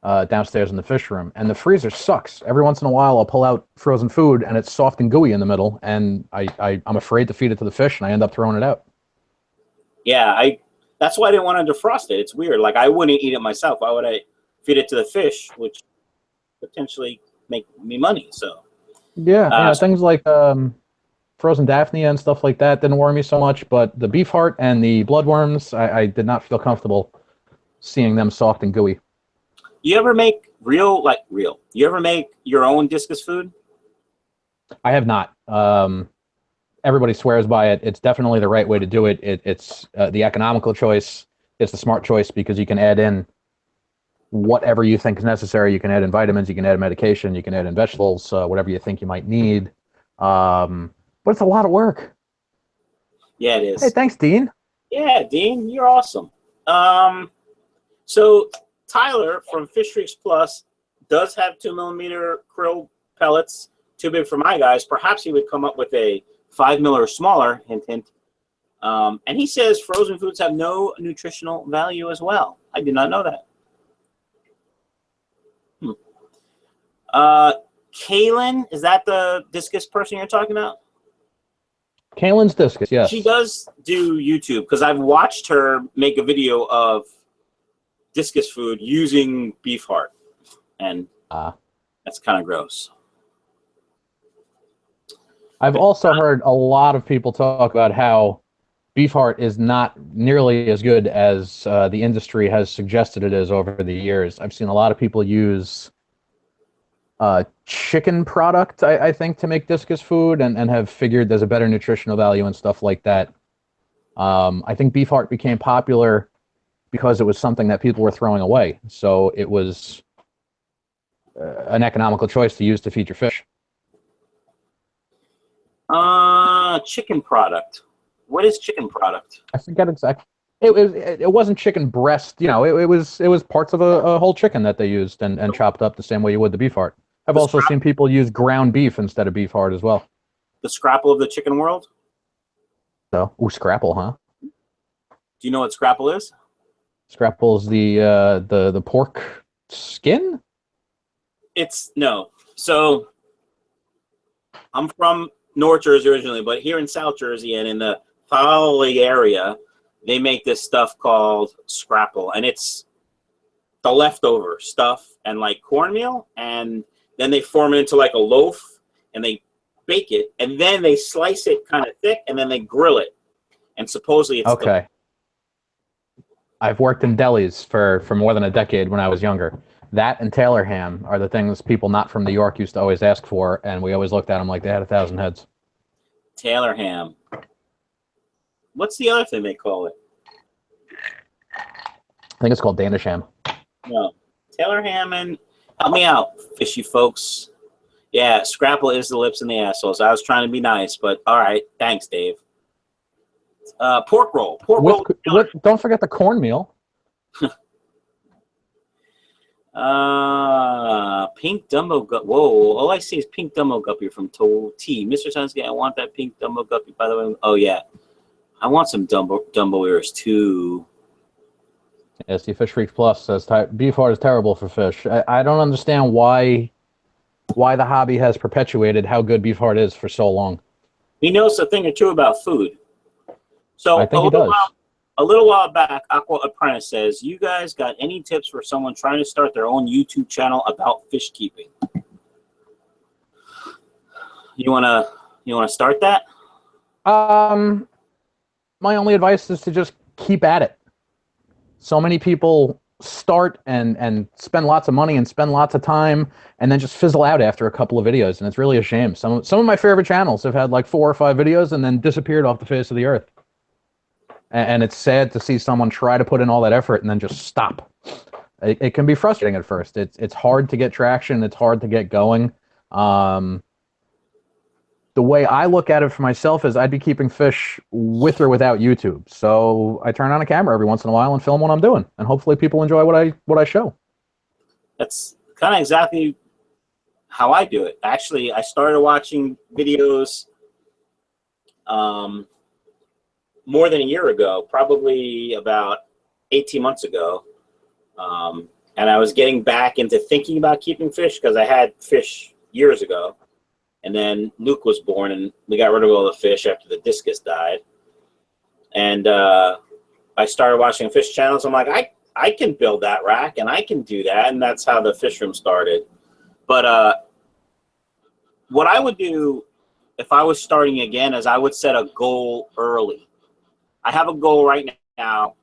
downstairs in the fish room, and the freezer sucks. Every once in a while, I'll pull out frozen food, and it's soft and gooey in the middle, and I'm afraid to feed it to the fish, and I end up throwing it out. Yeah, that's why I didn't want to defrost it. It's weird. Like, I wouldn't eat it myself. Why would I feed it to the fish, which potentially make me money? So yeah, things like frozen Daphnia and stuff like that didn't worry me so much, but the beef heart and the bloodworms, I did not feel comfortable seeing them soft and gooey. You ever make real? You ever make your own discus food? I have not. Everybody swears by it. It's definitely the right way to do it. It's the economical choice. It's the smart choice because you can add in whatever you think is necessary. You can add in vitamins. You can add in medication. You can add in vegetables, whatever you think you might need. But it's a lot of work. Yeah, it is. Hey, thanks, Dean. Yeah, Dean, you're awesome. So Tyler from Fish Freaks Plus does have 2mm krill pellets, too big for my guys. Perhaps he would come up with a 5mm or smaller, hint, hint. And he says frozen foods have no nutritional value as well. I did not know that. Kaylin, is that the discus person you're talking about? Kaylin's discus, yes. She does do YouTube because I've watched her make a video of discus food using beef heart, and that's kind of gross. I've also heard a lot of people talk about how beef heart is not nearly as good as the industry has suggested it is over the years. I've seen a lot of people use chicken product, I think, to make discus food and have figured there's a better nutritional value and stuff like that. I think beef heart became popular because it was something that people were throwing away. So it was an economical choice to use to feed your fish. Chicken product. What is chicken product? I forget exactly. It wasn't chicken breast. You know, it was parts of a whole chicken that they used and chopped up the same way you would the beef heart. I've also seen people use ground beef instead of beef heart as well. The scrapple of the chicken world? So, scrapple, huh? Do you know what scrapple is? Scrapple is the pork skin? No. So I'm from North Jersey originally, but here in South Jersey and in the Foley area, they make this stuff called scrapple, and it's the leftover stuff and like cornmeal, and then they form it into like a loaf and they bake it, and then they slice it kind of thick and then they grill it, and supposedly it's okay. I've worked in delis for more than a decade when I was younger. That and Taylor ham are the things people not from New York used to always ask for, and we always looked at them like they had 1,000 heads. Taylor ham. What's the other thing they call it? I think it's called Danish ham. No. Taylor ham, and help me out, fishy folks. Yeah, scrapple is the lips and the assholes. I was trying to be nice, but all right. Thanks, Dave. Pork roll. Don't forget the cornmeal. Pink Dumbo Guppy. Whoa, all I see is Pink Dumbo Guppy from Toll T. Mr. Sunsky, I want that Pink Dumbo Guppy, by the way. Oh, yeah. I want some Dumbo ears, too. SD Fish Freaks Plus says beef heart is terrible for fish. I don't understand why the hobby has perpetuated how good beef heart is for so long. He knows a thing or two about food. So I think he does. A little while back, Aqua Apprentice says, you guys got any tips for someone trying to start their own YouTube channel about fish keeping? You wanna start that? My only advice is to just keep at it. So many people start and spend lots of money and spend lots of time and then just fizzle out after a couple of videos, and it's really a shame. Some of my favorite channels have had like 4 or 5 videos and then disappeared off the face of the earth. And it's sad to see someone try to put in all that effort and then just stop. It can be frustrating at first. It's hard to get traction. It's hard to get going. The way I look at it for myself is I'd be keeping fish with or without YouTube. So I turn on a camera every once in a while and film what I'm doing, and hopefully people enjoy what I show. That's kind of exactly how I do it. Actually, I started watching videos more than a year ago, probably about 18 months ago. And I was getting back into thinking about keeping fish because I had fish years ago. And then Luke was born, and we got rid of all the fish after the discus died. And I started watching fish channels. I'm like, I can build that rack, and I can do that. And that's how the Fishroom started. But what I would do if I was starting again is I would set a goal early. I have a goal right now,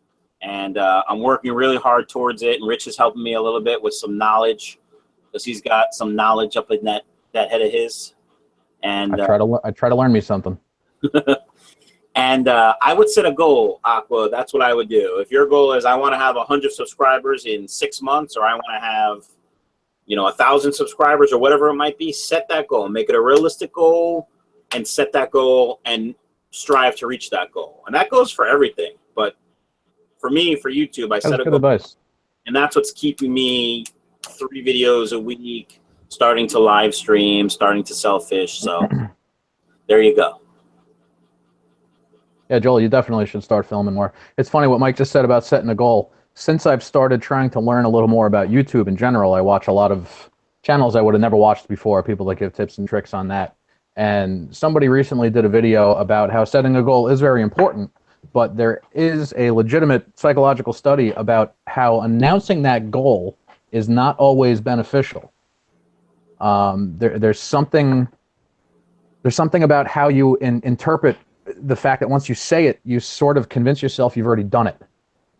and I'm working really hard towards it. And Rich is helping me a little bit with some knowledge because he's got some knowledge up in that head of his. And I try to learn me something. And I would set a goal, Aqua. That's what I would do. If your goal is I want to have 100 subscribers in 6 months, or I want to have, 1,000 subscribers, or whatever it might be, set that goal. Make it a realistic goal, and set that goal, and strive to reach that goal. And that goes for everything. But for me, for YouTube, I set a goal, advice. And that's what's keeping me 3 videos a week, starting to live stream, starting to sell fish. So there you go. Yeah, Joel, you definitely should start filming more. It's funny what Mike just said about setting a goal. Since I've started trying to learn a little more about YouTube in general, I watch a lot of channels I would have never watched before, people that give tips and tricks on that. And somebody recently did a video about how setting a goal is very important, but there is a legitimate psychological study about how announcing that goal is not always beneficial. There's something about how you interpret the fact that once you say it, you sort of convince yourself you've already done it.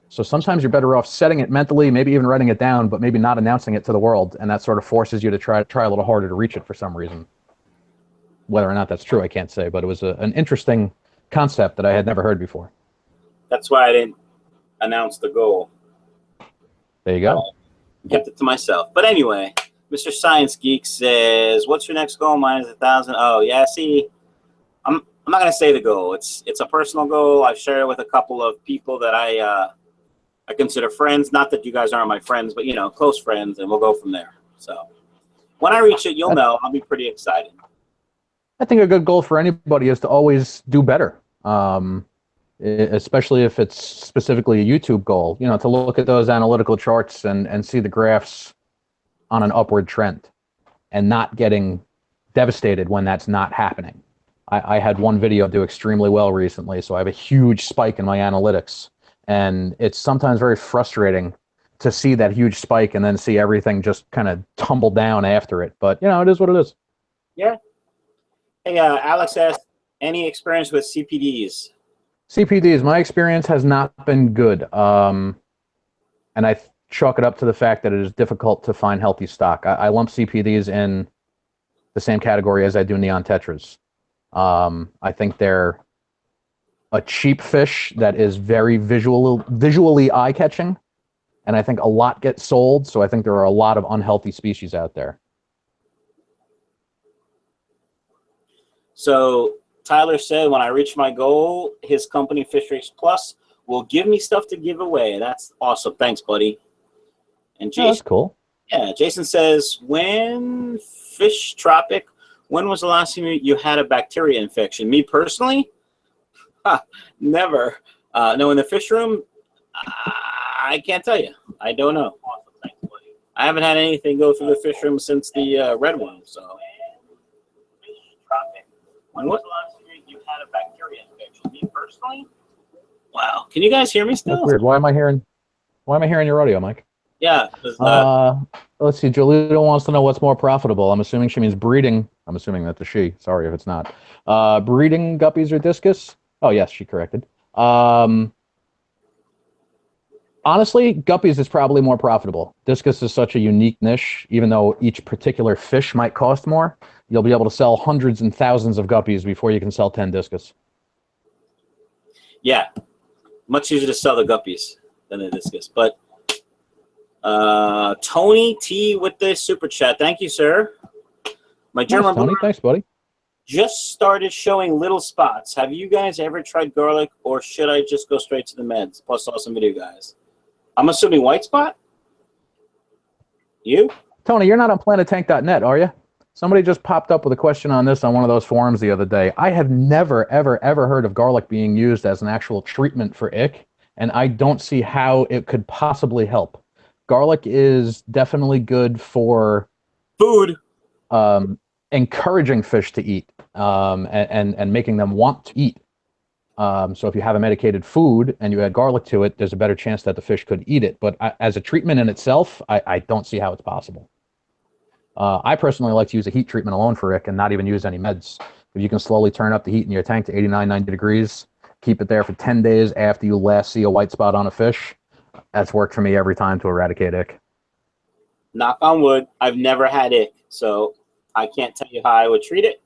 So sometimes you're better off setting it mentally, maybe even writing it down, but maybe not announcing it to the world, and that sort of forces you to try a little harder to reach it for some reason. Whether or not that's true, I can't say, but it was an interesting concept that I had never heard before. That's why I didn't announce the goal. There you go. I kept it to myself. But anyway, Mr. Science Geek says, "What's your next goal? Mine is 1,000." Oh yeah, see, I'm not gonna say the goal. It's a personal goal. I've shared it with a couple of people that I consider friends. Not that you guys aren't my friends, but close friends, and we'll go from there. So when I reach it, you'll know. I'll be pretty excited. I think a good goal for anybody is to always do better, especially if it's specifically a YouTube goal. To look at those analytical charts and see the graphs on an upward trend and not getting devastated when that's not happening. I had one video do extremely well recently, so I have a huge spike in my analytics. And it's sometimes very frustrating to see that huge spike and then see everything just kind of tumble down after it. But, it is what it is. Yeah. Hey, Alex asked, any experience with CPDs? CPDs, my experience has not been good. And I chalk it up to the fact that it is difficult to find healthy stock. I lump CPDs in the same category as I do neon tetras. I think they're a cheap fish that is very visually eye-catching, and I think a lot gets sold, so I think there are a lot of unhealthy species out there. So Tyler said, when I reach my goal, his company Fishrace Plus will give me stuff to give away. That's awesome. Thanks, buddy. And Jason, that's cool. Yeah, Jason says, when Fish Tropic, when was the last time you had a bacteria infection? Me personally? Never. No, in the fish room, I can't tell you. I don't know. Awesome. Thanks, buddy. I haven't had anything go through the fish room since the red one. So. When was the last time you had a bacteria infection? Me personally? Wow. Can you guys hear me still? That's weird. Why am I hearing your audio, Mike? Yeah. Let's see. Jolita wants to know what's more profitable. I'm assuming she means breeding. I'm assuming that's a she. Sorry if it's not. Breeding guppies or discus? Oh, yes, she corrected. Honestly, guppies is probably more profitable. Discus is such a unique niche. Even though each particular fish might cost more, you'll be able to sell hundreds and thousands of guppies before you can sell 10 discus. Yeah. Much easier to sell the guppies than the discus. But Tony T with the super chat. Thank you, sir. My German Tony, thanks, buddy. Just started showing little spots. Have you guys ever tried garlic, or should I just go straight to the meds? Plus, awesome video, guys. I'm assuming white spot? You? Tony, you're not on planettank.net, are you? Somebody just popped up with a question on this on one of those forums the other day. I have never, ever, ever heard of garlic being used as an actual treatment for ick, and I don't see how it could possibly help. Garlic is definitely good for food. Encouraging fish to eat and making them want to eat. So if you have a medicated food and you add garlic to it, there's a better chance that the fish could eat it. But as a treatment in itself, I don't see how it's possible. I personally like to use a heat treatment alone for ick and not even use any meds. If you can slowly turn up the heat in your tank to 89, 90 degrees, keep it there for 10 days after you last see a white spot on a fish, That's worked for me every time to eradicate ick. Knock on wood, I've never had ick, so I can't tell you how I would treat it.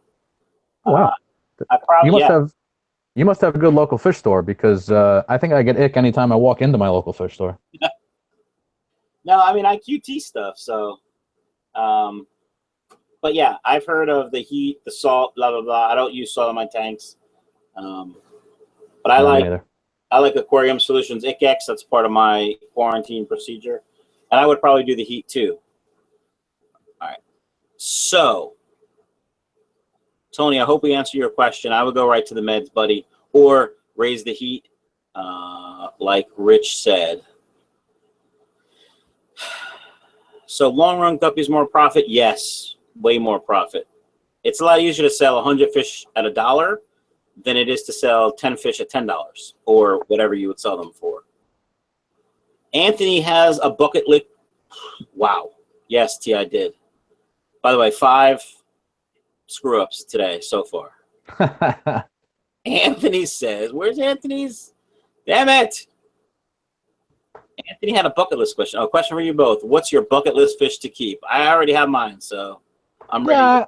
Oh, wow. I probably You must have a good local fish store because I think I get ick anytime I walk into my local fish store. No, I mean I QT stuff, so but yeah, I've heard of the heat, the salt, blah blah blah. I don't use salt in my tanks. But I like Aquarium Solutions ICX. That's part of my quarantine procedure. And I would probably do the heat too. All right. So, Tony, I hope we answer your question. I would go right to the meds, buddy, or raise the heat, like Rich said. So, long run guppies more profit? Yes, way more profit. It's a lot easier to sell 100 fish at $1 than it is to sell 10 fish at $10 or whatever you would sell them for. Anthony has a bucket list. Wow. Yes, T, I did. By the way, 5 screw-ups today so far. Anthony says, where's Anthony's? Damn it. Anthony had a bucket list question. Oh, question for you both. What's your bucket list fish to keep? I already have mine, so I'm ready. Yeah,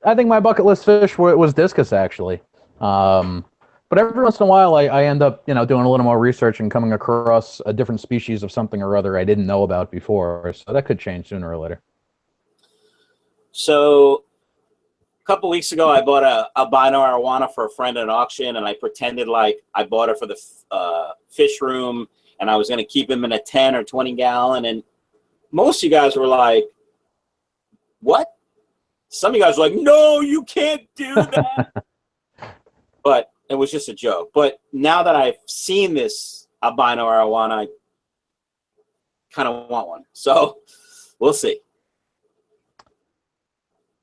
I think my bucket list fish was discus, actually. But every once in a while, I end up, doing a little more research and coming across a different species of something or other I didn't know about before. So that could change sooner or later. So a couple weeks ago, I bought a albino arowana for a friend at an auction, and I pretended like I bought it for the Fishroom, and I was going to keep him in a 10 or 20 gallon. And most of you guys were like, what? Some of you guys were like, no, you can't do that. But it was just a joke. But now that I've seen this albino arowana, I kind of want one. So we'll see.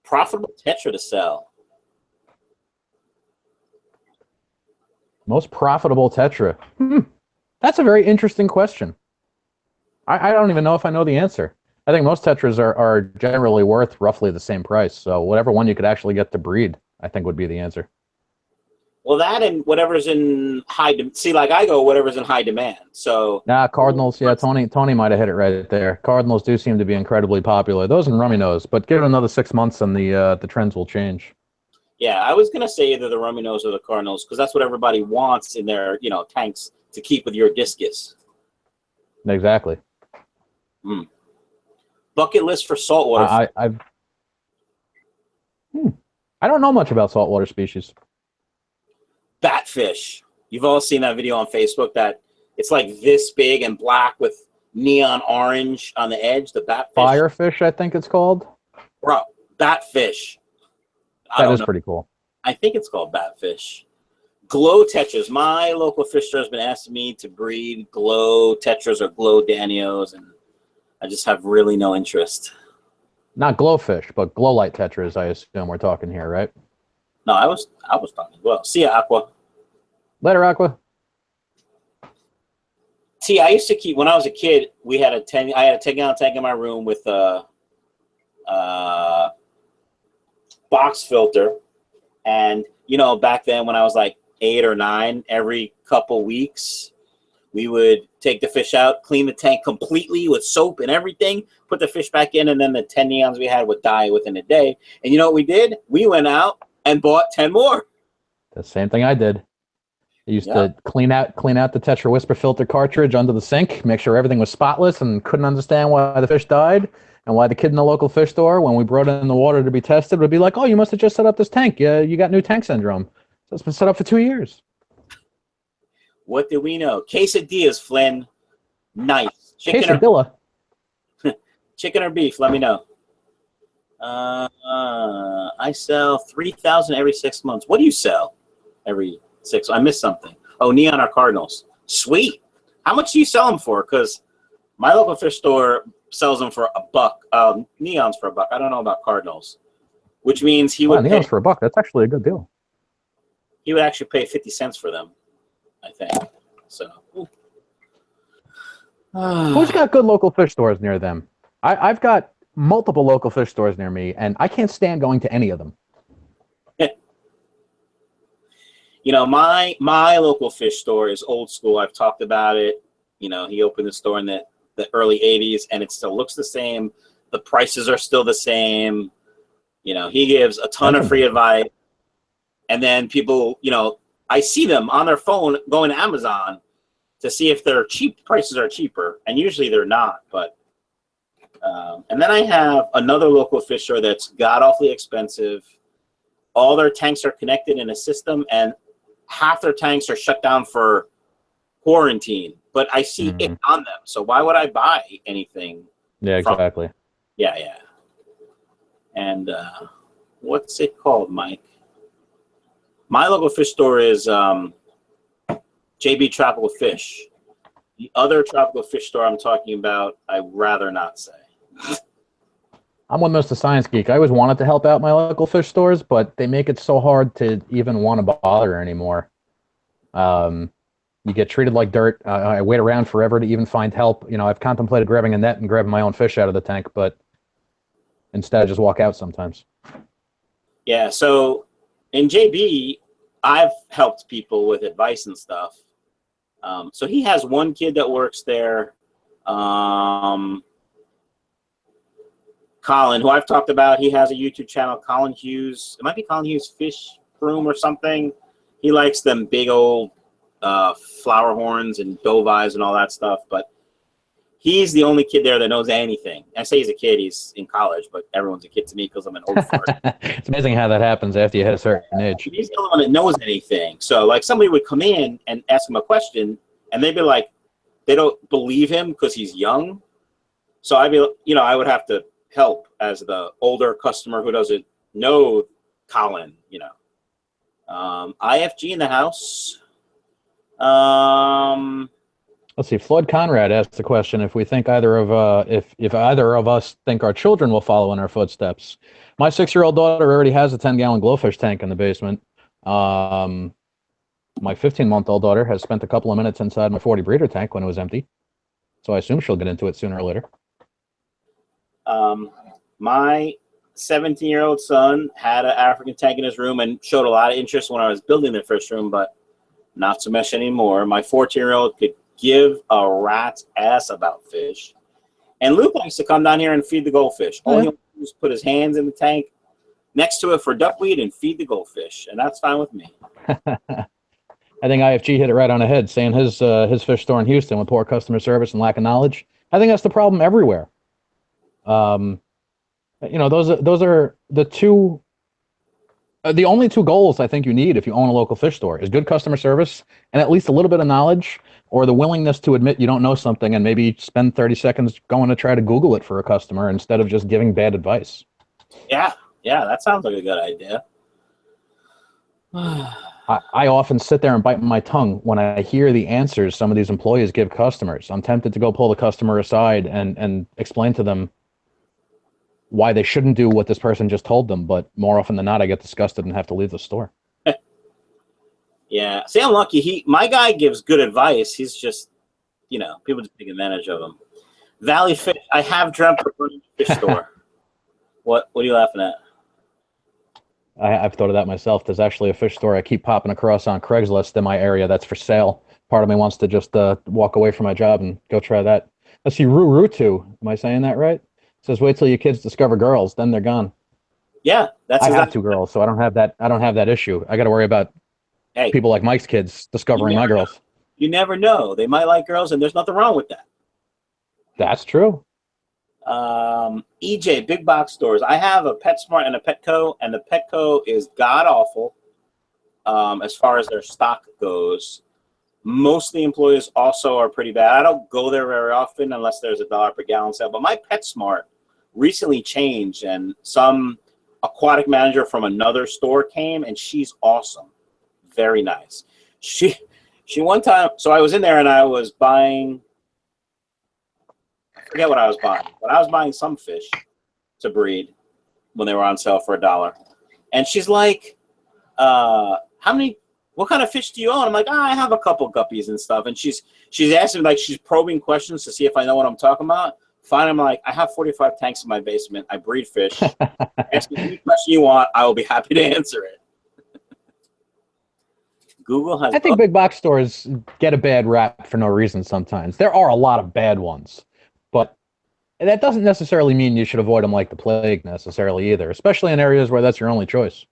Profitable tetra to sell. Most profitable tetra. That's a very interesting question. I don't even know if I know the answer. I think most tetras are generally worth roughly the same price. So whatever one you could actually get to breed, I think would be the answer. Well, that and whatever's in high demand. See, like I go, whatever's in high demand. So Cardinals. Yeah, Tony might have hit it right there. Cardinals do seem to be incredibly popular. Those and rummy nose, but give it another 6 months and the trends will change. Yeah, I was gonna say either the rummy nose or the Cardinals because that's what everybody wants in their tanks to keep with your discus. Exactly. Bucket list for saltwater. I don't know much about saltwater species. Batfish. You've all seen that video on Facebook that it's like this big and black with neon orange on the edge. The batfish. Firefish, I think it's called. Bro, batfish. That is pretty cool. I think it's called batfish. Glow tetras. My local fish store has been asking me to breed glow tetras or glow danios, and I just have really no interest. Not glowfish, but glow light tetras, I assume we're talking here, right? No, I was talking. Well, see ya, Aqua. Later, Aqua. See, I used to keep when I was a kid. I had a 10-gallon tank in my room with a box filter, and back then when I was like 8 or 9, every couple weeks we would take the fish out, clean the tank completely with soap and everything, put the fish back in, and then the 10 neons we had would die within a day. And you know what we did? We went out and bought 10 more. The same thing I did. I used to clean out the Tetra Whisper filter cartridge under the sink, make sure everything was spotless, and couldn't understand why the fish died and why the kid in the local fish store, when we brought it in the water to be tested, would be like, oh, you must have just set up this tank. Yeah, you got new tank syndrome. So it's been set up for 2 years. What do we know? Quesadillas, Flynn. Nice. Quesadilla. Chicken or beef? Let me know. I sell 3,000 every 6 months. What do you sell every 6? I missed something. Oh, neon or Cardinals. Sweet. How much do you sell them for? Because my local fish store sells them for $1. Neons for $1. I don't know about Cardinals, which means he would. Neons for $1. That's actually a good deal. He would actually pay 50 cents for them, I think. So. Who's got good local fish stores near them? I've got multiple local fish stores near me, and I can't stand going to any of them. My local fish store is old school. I've talked about it You know, he opened the store in the early 80s, and it still looks the same. The prices are still the same. You know, he gives a ton of free advice. And then people, you know, I see them on their phone going to Amazon to see if their prices are cheaper, and usually they're not. But and then I have another local fish store that's god awfully expensive. All their tanks are connected in a system, and half their tanks are shut down for quarantine. But I see it on them, so why would I buy anything? Yeah, exactly. Yeah. And what's it called, Mike? My local fish store is JB Tropical Fish. The other tropical fish store I'm talking about, I'd rather not say. I'm one Mr. Science Geek. I always wanted to help out my local fish stores, but they make it so hard to even want to bother anymore. You get treated like dirt. I wait around forever to even find help. You know, I've contemplated grabbing a net and grabbing my own fish out of the tank, but instead I just walk out sometimes. Yeah, so in JB, I've helped people with advice and stuff. So he has one kid that works there, Colin, who I've talked about. He has a YouTube channel, Colin Hughes. It might be Colin Hughes Fishroom or something. He likes them big old flower horns and dove eyes and all that stuff. But he's the only kid there that knows anything. I say he's a kid. He's in college, but everyone's a kid to me because I'm an old fart. It's amazing how that happens after you hit a certain age. He's the only one that knows anything. So, like, somebody would come in and ask him a question, and they'd be like, they don't believe him because he's young. So I'd be, you know, I would have to help as the older customer who doesn't know Colin, you know. IFG in the house. Let's see. Floyd Conrad asked the question if we think either of if either of us think our children will follow in our footsteps. My 6-year-old daughter already has a 10-gallon glowfish tank in the basement. My 15-month-old daughter has spent a couple of minutes inside my 40 breeder tank when it was empty, so I assume she'll get into it sooner or later. My 17-year-old son had an African tank in his room and showed a lot of interest when I was building the fish room, but not so much anymore. My 14-year-old could give a rat's ass about fish. And Luke likes to come down here and feed the goldfish. All he wants to do is put his hands in the tank next to it for duckweed and feed the goldfish, and that's fine with me. I think IFG hit it right on the head, saying his fish store in Houston with poor customer service and lack of knowledge. I think that's the problem everywhere. You know, those are the two. The only two goals I think you need if you own a local fish store is good customer service and at least a little bit of knowledge, or the willingness to admit you don't know something and maybe spend 30 seconds going to try to Google it for a customer instead of just giving bad advice. Yeah, that sounds like a good idea. I often sit there and bite my tongue when I hear the answers some of these employees give customers. I'm tempted to go pull the customer aside and explain to them why they shouldn't do what this person just told them, but more often than not, I get disgusted and have to leave the store. Yeah. See, I'm lucky. My guy gives good advice. He's just, you know, people just take advantage of him. Valley Fish. I have dreamt of running a fish store. What are you laughing at? I've thought of that myself. There's actually a fish store I keep popping across on Craigslist in my area that's for sale. Part of me wants to just walk away from my job and go try that. Let's see, Rurutu. Am I saying that right? It says, wait till your kids discover girls, then they're gone. Yeah, I have 2 girls, so I don't have that issue. I got to worry about people like Mike's kids discovering my girls. You never know. They might like girls, and there's nothing wrong with that. That's true. EJ, big box stores. I have a PetSmart and a Petco, and the Petco is god-awful as far as their stock goes. Most of the employees also are pretty bad. I don't go there very often unless there's $1 per gallon sale. But my PetSmart recently changed, and some aquatic manager from another store came, and she's awesome. Very nice. She one time, so I was in there and I was buying, I forget what I was buying, but I was buying some fish to breed when they were on sale for $1. And she's like, what kind of fish do you own? I'm like, I have a couple guppies and stuff. And she's asking, like, she's probing questions to see if I know what I'm talking about. Finally, I'm like, I have 45 tanks in my basement. I breed fish. Ask me any question you want. I will be happy to answer it. Google has. I think big box stores get a bad rap for no reason sometimes. There are a lot of bad ones, but that doesn't necessarily mean you should avoid them like the plague necessarily either, especially in areas where that's your only choice.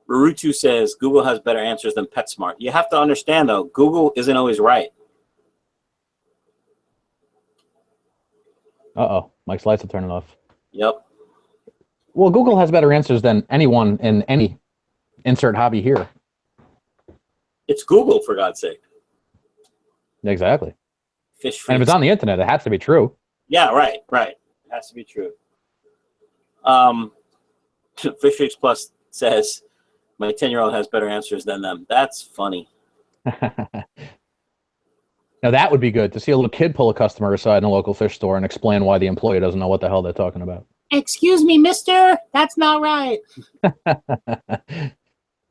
Rurutu says Google has better answers than PetSmart. You have to understand, though, Google isn't always right. Uh-oh, Mike's lights are turning off. Yep. Well, Google has better answers than anyone in any insert hobby here. It's Google, for God's sake. Exactly. Fish And if it's on the internet, it has to be true. Yeah, right. It has to be true. Fish Freaks Plus says, my 10-year-old has better answers than them. That's funny. Now, that would be good to see a little kid pull a customer aside in a local fish store and explain why the employee doesn't know what the hell they're talking about. Excuse me, mister. That's not right.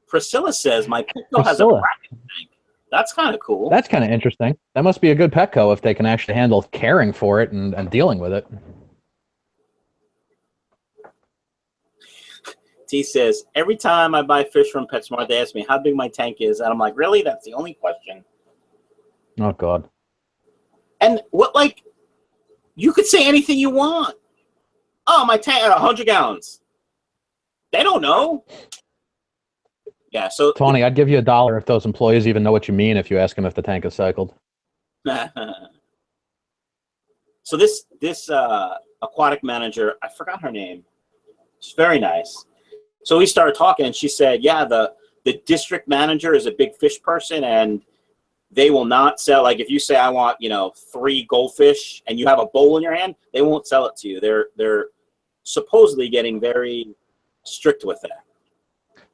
Priscilla says, my Petco has a bracket tank. That's kind of cool. That's kind of interesting. That must be a good Petco if they can actually handle caring for it and dealing with it. T says, every time I buy fish from PetSmart, they ask me how big my tank is. And I'm like, really? That's the only question? Oh, God. And what, like, you could say anything you want. Oh, my tank, 100 gallons. They don't know. Yeah, so. Tony, I'd give you $1 if those employees even know what you mean if you ask them if the tank is cycled. So this aquatic manager, I forgot her name. She's very nice. So we started talking, and she said, yeah, the district manager is a big fish person, and they will not sell. Like if you say, I want, 3 goldfish, and you have a bowl in your hand, they won't sell it to you. They're supposedly getting very strict with that.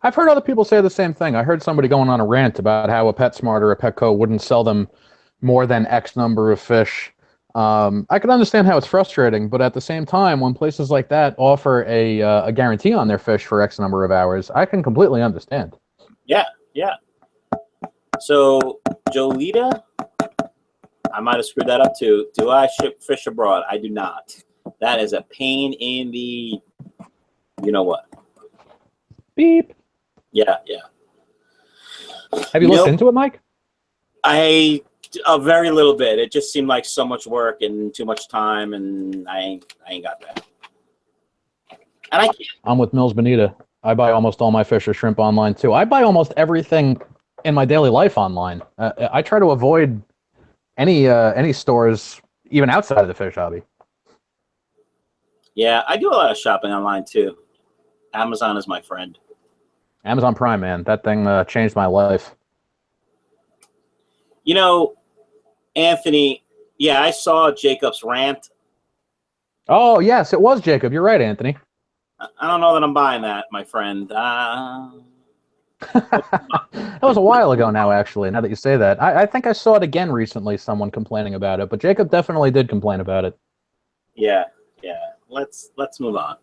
I've heard other people say the same thing. I heard somebody going on a rant about how a PetSmart or a Petco wouldn't sell them more than X number of fish. I can understand how it's frustrating, but at the same time, when places like that offer a guarantee on their fish for X number of hours, I can completely understand. Yeah. So, Jolita, I might have screwed that up too. Do I ship fish abroad? I do not. That is a pain in the, you know what? Beep. Yeah. Have you looked into it, Mike? A very little bit. It just seemed like so much work and too much time, and I ain't got that. And I can't. I'm with Mills Bonita. I buy almost all my fish or shrimp online too. I buy almost everything in my daily life online. I try to avoid any stores even outside of the fish hobby. Yeah, I do a lot of shopping online too. Amazon is my friend. Amazon Prime, man, that thing changed my life. Anthony, yeah, I saw Jacob's rant. Oh, yes, it was Jacob. You're right, Anthony. I don't know that I'm buying that, my friend. That was a while ago now, actually, now that you say that. I think I saw it again recently, someone complaining about it, but Jacob definitely did complain about it. Yeah. Let's move on.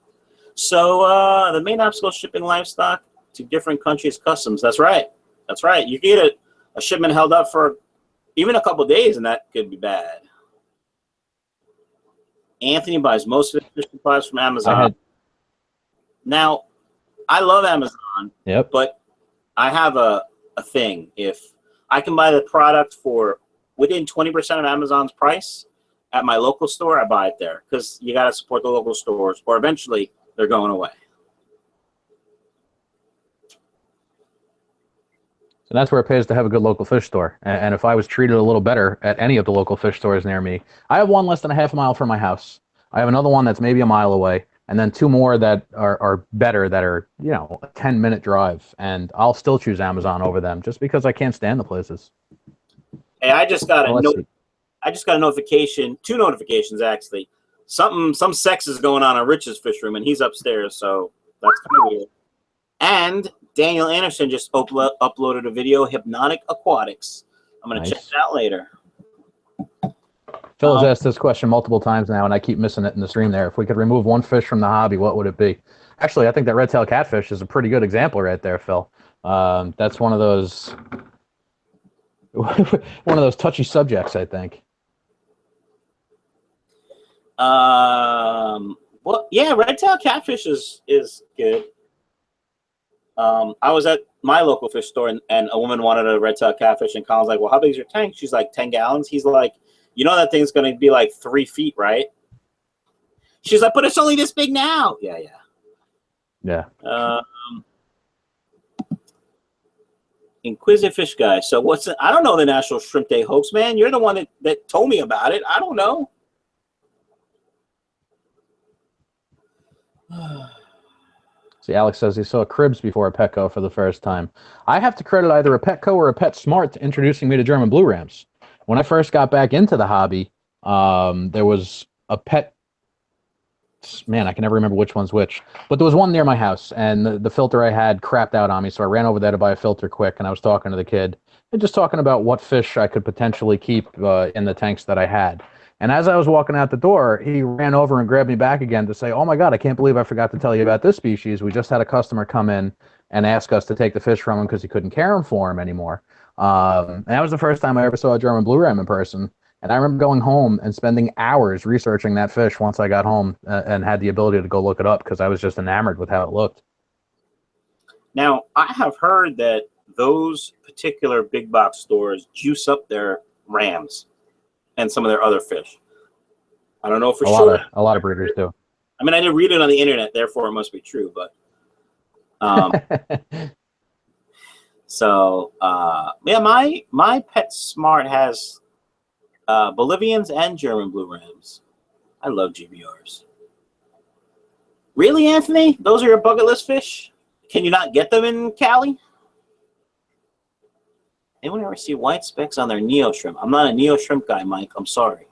So the main obstacle is shipping livestock to different countries' customs. That's right. You get a shipment held up for even a couple of days, and that could be bad. Anthony buys most of his fish supplies from Amazon. Now, I love Amazon, but I have a thing. If I can buy the product for within 20% of Amazon's price at my local store, I buy it there because you got to support the local stores, or eventually they're going away. And that's where it pays to have a good local fish store. And if I was treated a little better at any of the local fish stores near me, I have one less than a half mile from my house. I have another one that's maybe a mile away, and then 2 more that are better that are, a 10-minute drive. And I'll still choose Amazon over them just because I can't stand the places. Hey, I just got a notification, 2 notifications actually. Some sex is going on at Rich's Fishroom, and he's upstairs, so that's kind of weird. And Daniel Anderson just uploaded a video, Hypnotic Aquatics. I'm going to check it out later. Phil has asked this question multiple times now, and I keep missing it in the stream there. If we could remove one fish from the hobby, what would it be? Actually, I think that red-tailed catfish is a pretty good example right there, Phil. That's one of those touchy subjects, I think. Well, yeah, red-tailed catfish is good. I was at my local fish store, and a woman wanted a red-tailed catfish, and Colin's like, well, how big is your tank? She's like, 10 gallons. He's like, you know that thing's going to be like 3 feet, right? She's like, but it's only this big now. Yeah. Inquisitive Fish Guy. So what's I don't know the National Shrimp Day hoax, man. You're the one that told me about it. I don't know. See, Alex says he saw Cribs before a Petco for the first time. I have to credit either a Petco or a PetSmart to introducing me to German blue rams. When I first got back into the hobby, there was a pet. Man, I can never remember which one's which. But there was one near my house, and the filter I had crapped out on me, so I ran over there to buy a filter quick, and I was talking to the kid, and just talking about what fish I could potentially keep in the tanks that I had. And as I was walking out the door, he ran over and grabbed me back again to say, oh my God, I can't believe I forgot to tell you about this species. We just had a customer come in and ask us to take the fish from him because he couldn't care for him anymore. And that was the first time I ever saw a German blue ram in person. And I remember going home and spending hours researching that fish once I got home and had the ability to go look it up because I was just enamored with how it looked. Now, I have heard that those particular big box stores juice up their rams and some of their other fish. I don't know for sure. A lot of breeders do. I mean, I didn't read it on the internet, therefore it must be true. But yeah, my PetSmart has Bolivians and German blue rams. I love GBRs. Really, Anthony? Those are your bucket list fish? Can you not get them in Cali? Anyone ever see white specks on their Neo shrimp? I'm not a Neo shrimp guy, Mike. I'm sorry.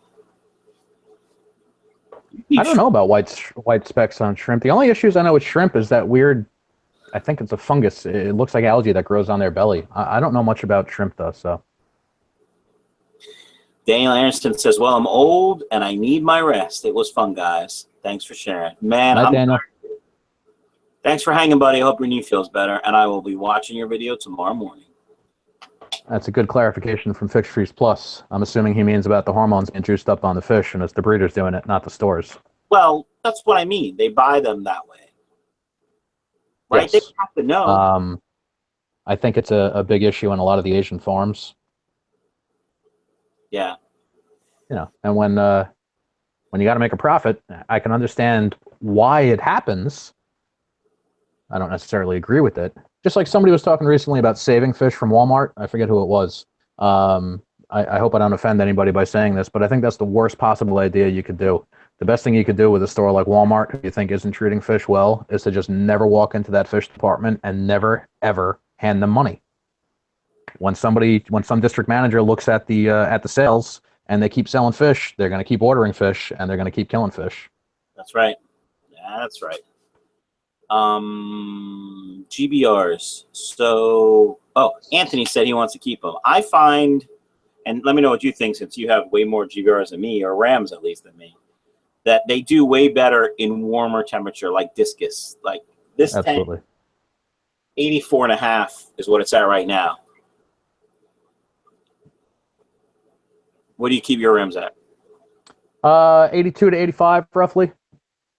I don't know about white specks on shrimp. The only issues I know with shrimp is that weird, I think it's a fungus. It looks like algae that grows on their belly. I don't know much about shrimp, though, so. Daniel Aronson says, well, I'm old and I need my rest. It was fun, guys. Thanks for sharing. Man, Night, Daniel. Thanks for hanging, buddy. I hope your knee feels better, and I will be watching your video tomorrow morning. That's a good clarification from Fishroom Plus. I'm assuming he means about the hormones being juiced up on the fish, and it's the breeders doing it, not the stores. Well, that's what I mean. They buy them that way. Right? Yes. They have to know. I think it's a big issue in a lot of the Asian farms. Yeah. You know, and when you got to make a profit, I can understand why it happens. I don't necessarily agree with it. Just like somebody was talking recently about saving fish from Walmart. I forget who it was. I hope I don't offend anybody by saying this, but I think that's the worst possible idea you could do. The best thing you could do with a store like Walmart, who you think isn't treating fish well, is to just never walk into that fish department and never, ever hand them money. When some district manager looks at the sales and they keep selling fish, they're going to keep ordering fish and they're going to keep killing fish. That's right. That's right. GBRs. So, Anthony said he wants to keep them. I find, and let me know what you think since you have way more GBRs than me, or rams at least than me, that they do way better in warmer temperature, like Discus. Like this Absolutely. tank, 84.5 is what it's at right now. What do you keep your rams at? 82 to 85, roughly.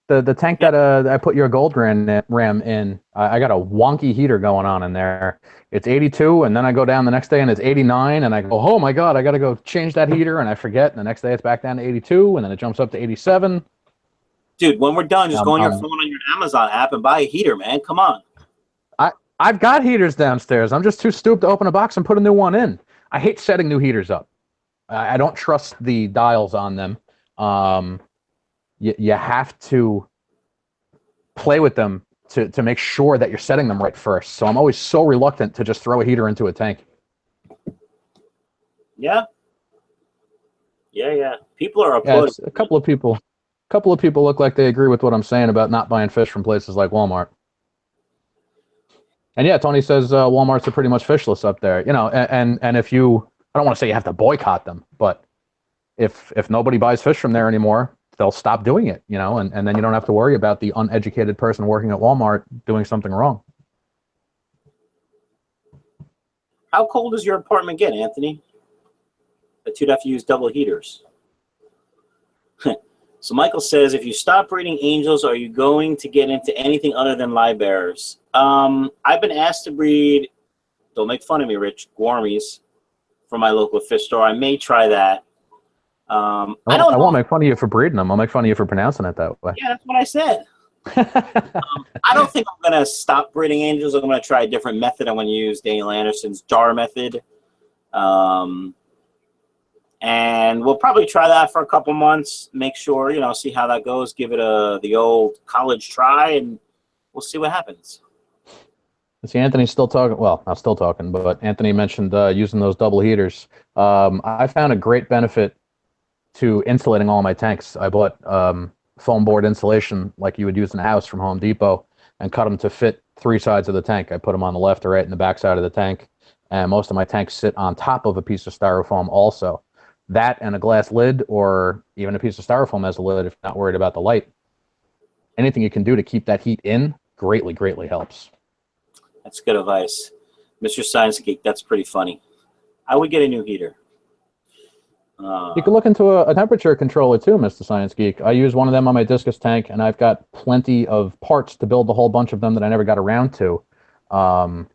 The tank that I put your gold ram in, I got a wonky heater going on in there. It's 82, and then I go down the next day and it's 89, and I go, oh my God, I got to go change that heater, and I forget, and the next day it's back down to 82, and then it jumps up to 87. Dude, when we're done, just go on your phone on your Amazon app and buy a heater, man. Come on. I've got heaters downstairs. I'm just too stupid to open a box and put a new one in. I hate setting new heaters up. I don't trust the dials on them. You have to play with them to make sure that you're setting them right first. So I'm always so reluctant to just throw a heater into a tank. Yeah. People are uploading. A couple of people look like they agree with what I'm saying about not buying fish from places like Walmart. And yeah, Tony says Walmarts are pretty much fishless up there. You know, and if you, I don't want to say you have to boycott them, but if nobody buys fish from there anymore, they'll stop doing it, you know, and then you don't have to worry about the uneducated person working at Walmart doing something wrong. How cold does your apartment get, Anthony? That you'd have to use double heaters. So Michael says, if you stop breeding angels, are you going to get into anything other than live bearers? I've been asked to breed, don't make fun of me, Rich, Gormies from my local fish store. I may try that. I won't make fun of you for breeding them. I'll make fun of you for pronouncing it that way. Yeah, that's what I said. I don't think I'm going to stop breeding angels. I'm going to try a different method. I'm going to use Daniel Anderson's jar method. And we'll probably try that for a couple months, make sure, see how that goes, give it the old college try, and we'll see what happens. See, Anthony's still talking. Well, not still talking, but Anthony mentioned using those double heaters. I found a great benefit to insulating all my tanks. I bought foam board insulation like you would use in a house from Home Depot and cut them to fit 3 sides of the tank. I put them on the left or right and the back side of the tank, and most of my tanks sit on top of a piece of styrofoam also. That and a glass lid, or even a piece of styrofoam as a lid if you're not worried about the light. Anything you can do to keep that heat in greatly, greatly helps. That's good advice. Mr. Science Geek, that's pretty funny. I would get a new heater. You could look into a temperature controller too, Mr. Science Geek. I use one of them on my discus tank, and I've got plenty of parts to build a whole bunch of them that I never got around to. But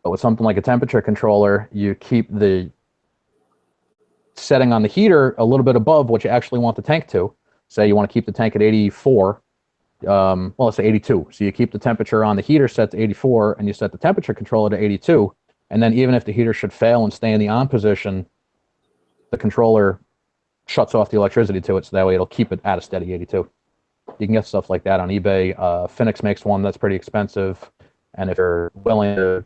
with something like a temperature controller, you keep the setting on the heater a little bit above what you actually want the tank to. Say you want to keep the tank at 84. Well, let's say 82. So you keep the temperature on the heater set to 84, and you set the temperature controller to 82. And then even if the heater should fail and stay in the on position, the controller shuts off the electricity to it, so that way it'll keep it at a steady 82. You can get stuff like that on eBay. Phoenix makes one that's pretty expensive, and if you're willing to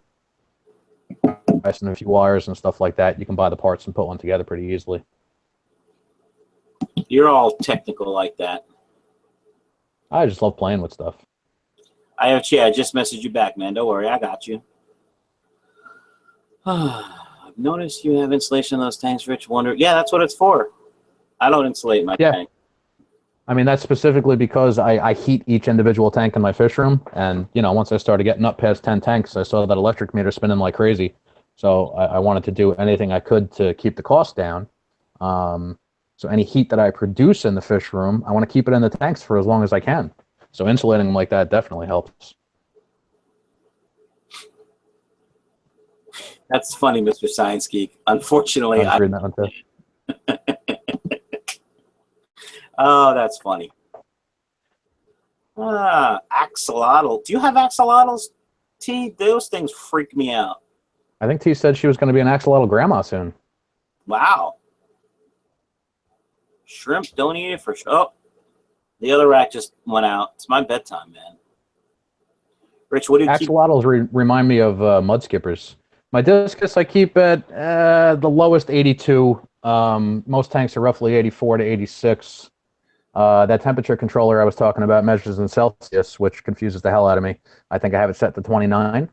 invest in a few wires and stuff like that, you can buy the parts and put one together pretty easily. You're all technical like that. I just love playing with stuff. I just messaged you back, man. Don't worry, I got you. I've noticed you have insulation on those tanks, Rich. Wonder, yeah, that's what it's for. I don't insulate my tank. I mean, that's specifically because I heat each individual tank in my fish room, and once I started getting up past 10 tanks, I saw that electric meter spinning like crazy. So I wanted to do anything I could to keep the cost down. So any heat that I produce in the fish room, I want to keep it in the tanks for as long as I can. So insulating them like that definitely helps. That's funny, Mr. Science Geek. Unfortunately, I was reading that one too. Oh, that's funny. Axolotl. Do you have axolotls, T? Those things freak me out. I think T said she was going to be an axolotl grandma soon. Wow. Shrimp, don't eat it for sure. Oh, the other rack just went out. It's my bedtime, man. Rich, what do you Axolotls remind me of mud skippers. My discus I keep at the lowest 82. Most tanks are roughly 84 to 86. That temperature controller I was talking about measures in Celsius, which confuses the hell out of me. I think I have it set to 29.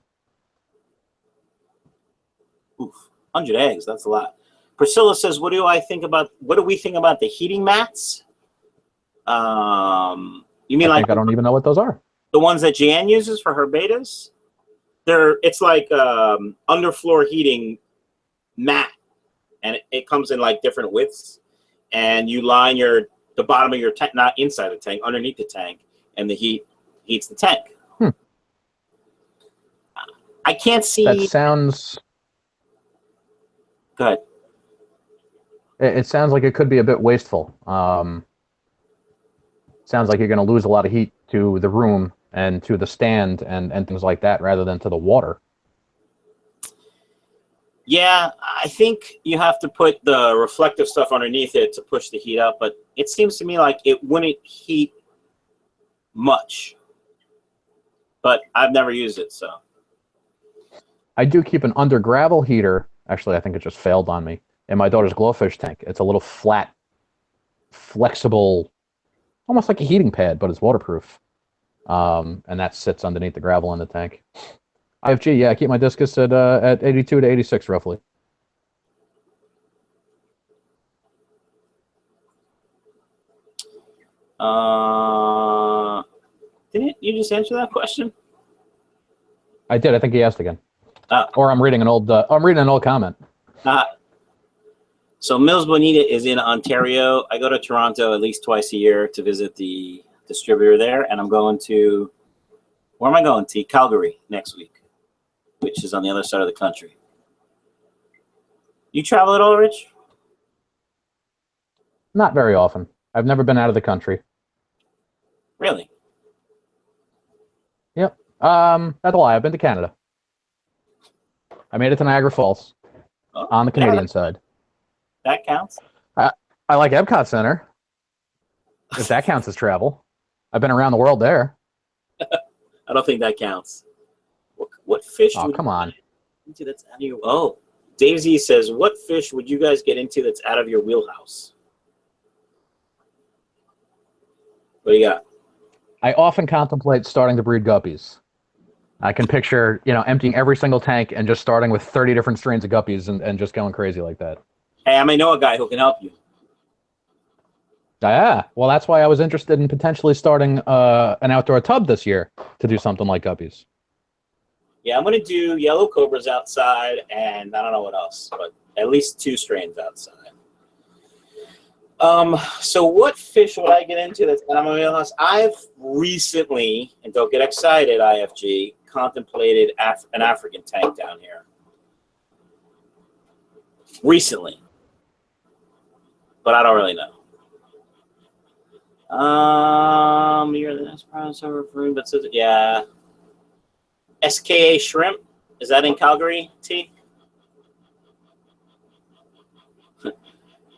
Oof, 100 eggs, that's a lot. Priscilla says, what do we think about the heating mats? You mean I don't even know what those are. The ones that Jan uses for her betas? It's like underfloor heating mat, and it comes in like different widths, and you line the bottom of your tank, not inside the tank, underneath the tank, and the heat heats the tank. I can't see. That sounds. Go ahead. It sounds like it could be a bit wasteful. Sounds like you're going to lose a lot of heat to the room and to the stand and things like that rather than to the water. Yeah, I think you have to put the reflective stuff underneath it to push the heat up, but it seems to me like it wouldn't heat much. But I've never used it, so. I do keep an under gravel heater. Actually, I think it just failed on me. In my daughter's glowfish tank. It's a little flat, flexible, almost like a heating pad, but it's waterproof. And that sits underneath the gravel in the tank. IFG, yeah, I keep my discus at 82 to 86 roughly. Didn't you just answer that question? I did. I think he asked again. Or I'm reading an old. I'm reading an old comment. So Mills Bonita is in Ontario. I go to Toronto at least twice a year to visit the distributor there, and I'm going to, where am I going to? Calgary next week, which is on the other side of the country. You travel at all, Rich? Not very often. I've never been out of the country. Really? Yep. That's a lie. I've been to Canada. I made it to Niagara Falls on the Canadian side. That counts. I like Epcot Center, if that counts as travel. I've been around the world there. I don't think that counts. What fish? Oh, come on. Into that's out of your, oh, Dave Z says, what fish would you guys get into that's out of your wheelhouse? What do you got? I often contemplate starting to breed guppies. I can picture, emptying every single tank and just starting with 30 different strains of guppies and just going crazy like that. Hey, I may know a guy who can help you. Yeah, well, that's why I was interested in potentially starting an outdoor tub this year to do something like guppies. Yeah, I'm going to do yellow cobras outside, and I don't know what else, but at least 2 strains outside. So what fish would I get into that's out of my wheelhouse? I've recently, and don't get excited, IFG, contemplated an African tank down here. Recently. But I don't really know. You're the next prize ever for, but yeah. SKA Shrimp, is that in Calgary, T?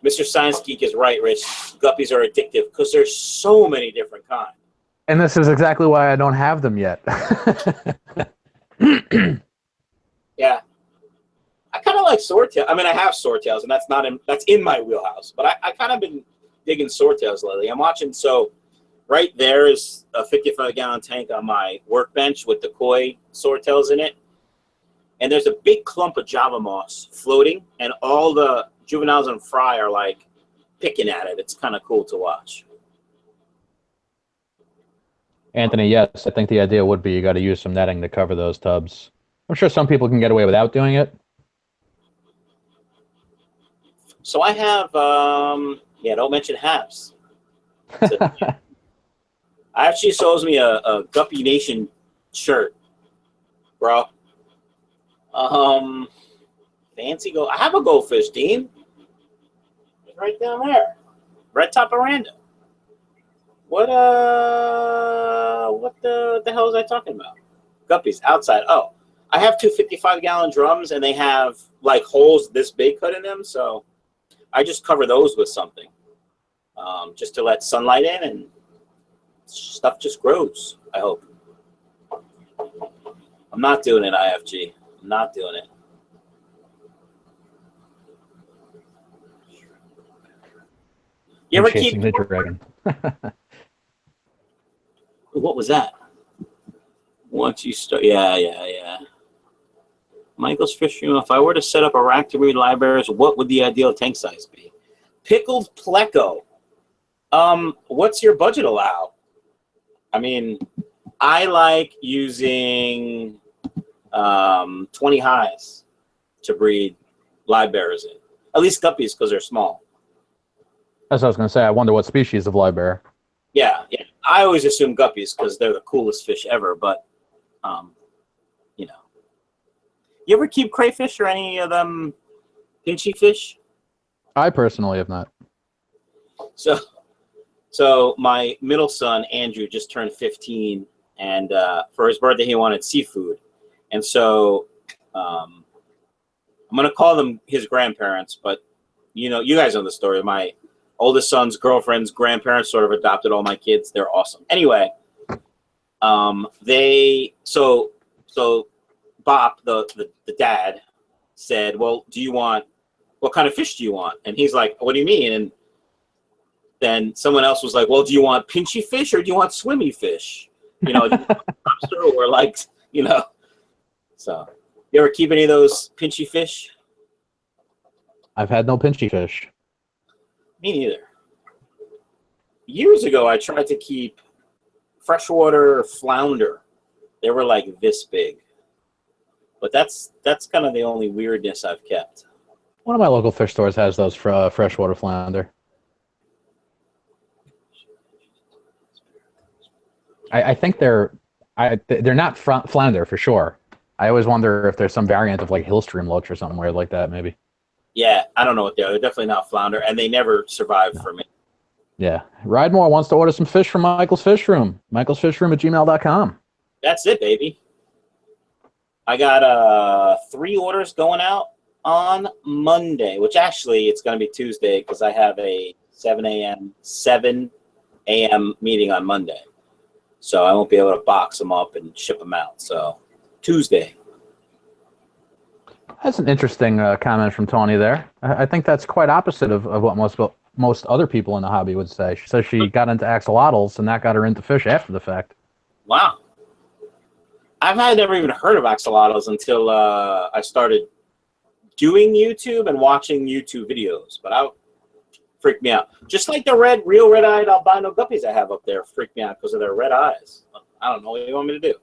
Mr. Science Geek is right, Rich. Guppies are addictive because there's so many different kinds. And this is exactly why I don't have them yet. Yeah. I kind of like swordtail. I mean, I have swordtails, and that's in my wheelhouse. But I kind of been digging swordtails lately. I'm watching. So right there is a 55-gallon tank on my workbench with the koi swordtails in it, and there's a big clump of Java moss floating, and all the juveniles and fry are like picking at it. It's kind of cool to watch. Anthony, yes, I think the idea would be you got to use some netting to cover those tubs. I'm sure some people can get away without doing it. So I have, don't mention haps. I actually shows me a Guppy Nation shirt, bro. Fancy go. I have a goldfish, Dean. It's right down there. Red top veranda. What the hell was I talking about? Guppies outside. Oh, I have 2 55-gallon drums, and they have like holes this big cut in them, so I just cover those with something, just to let sunlight in, and stuff just grows, I hope. I'm not doing it, IFG. I'm not doing it. You ever keep the dragon? What was that? Once you start, yeah. Michael's Fishroom. If I were to set up a rack to breed libraries, what would the ideal tank size be? Pickled pleco. What's your budget allow? I mean, I like using 20 highs to breed live bearers in. At least guppies, because they're small. That's what I was going to say. I wonder what species of live bearer. Yeah. I always assume guppies because they're the coolest fish ever, but, You ever keep crayfish or any of them pinchy fish? I personally have not. So my middle son, Andrew, just turned 15, and for his birthday, he wanted seafood. And so I'm going to call them his grandparents, but, you guys know the story. My oldest son's girlfriend's grandparents sort of adopted all my kids. They're awesome. Anyway, so Bop, the dad, said, well, what kind of fish do you want? And he's like, what do you mean? And then someone else was like, well, do you want pinchy fish or do you want swimmy fish? Do you want lobster or So you ever keep any of those pinchy fish? I've had no pinchy fish. Me neither. Years ago, I tried to keep freshwater flounder. They were like this big. But that's kind of the only weirdness I've kept. One of my local fish stores has those for freshwater flounder. I think they're not flounder for sure. I always wonder if there's some variant of like Hillstream loach or something weird like that, maybe. Yeah, I don't know what they are. They're definitely not flounder, and they never survive for me. Yeah. Ridemore wants to order some fish from Michael's Fishroom. michaelsfishroom@gmail.com. That's it, baby. I got 3 orders going out on Monday, which actually it's going to be Tuesday because I have a 7 a.m. meeting on Monday. So I won't be able to box them up and ship them out. So Tuesday. That's an interesting comment from Tony there. I think that's quite opposite of what most other people in the hobby would say. She says she got into axolotls and that got her into fish after the fact. Wow. I've never even heard of axolotls until I started doing YouTube and watching YouTube videos. But freaked me out. Just like the real red-eyed albino guppies I have up there freaked me out because of their red eyes. I don't know what you want me to do.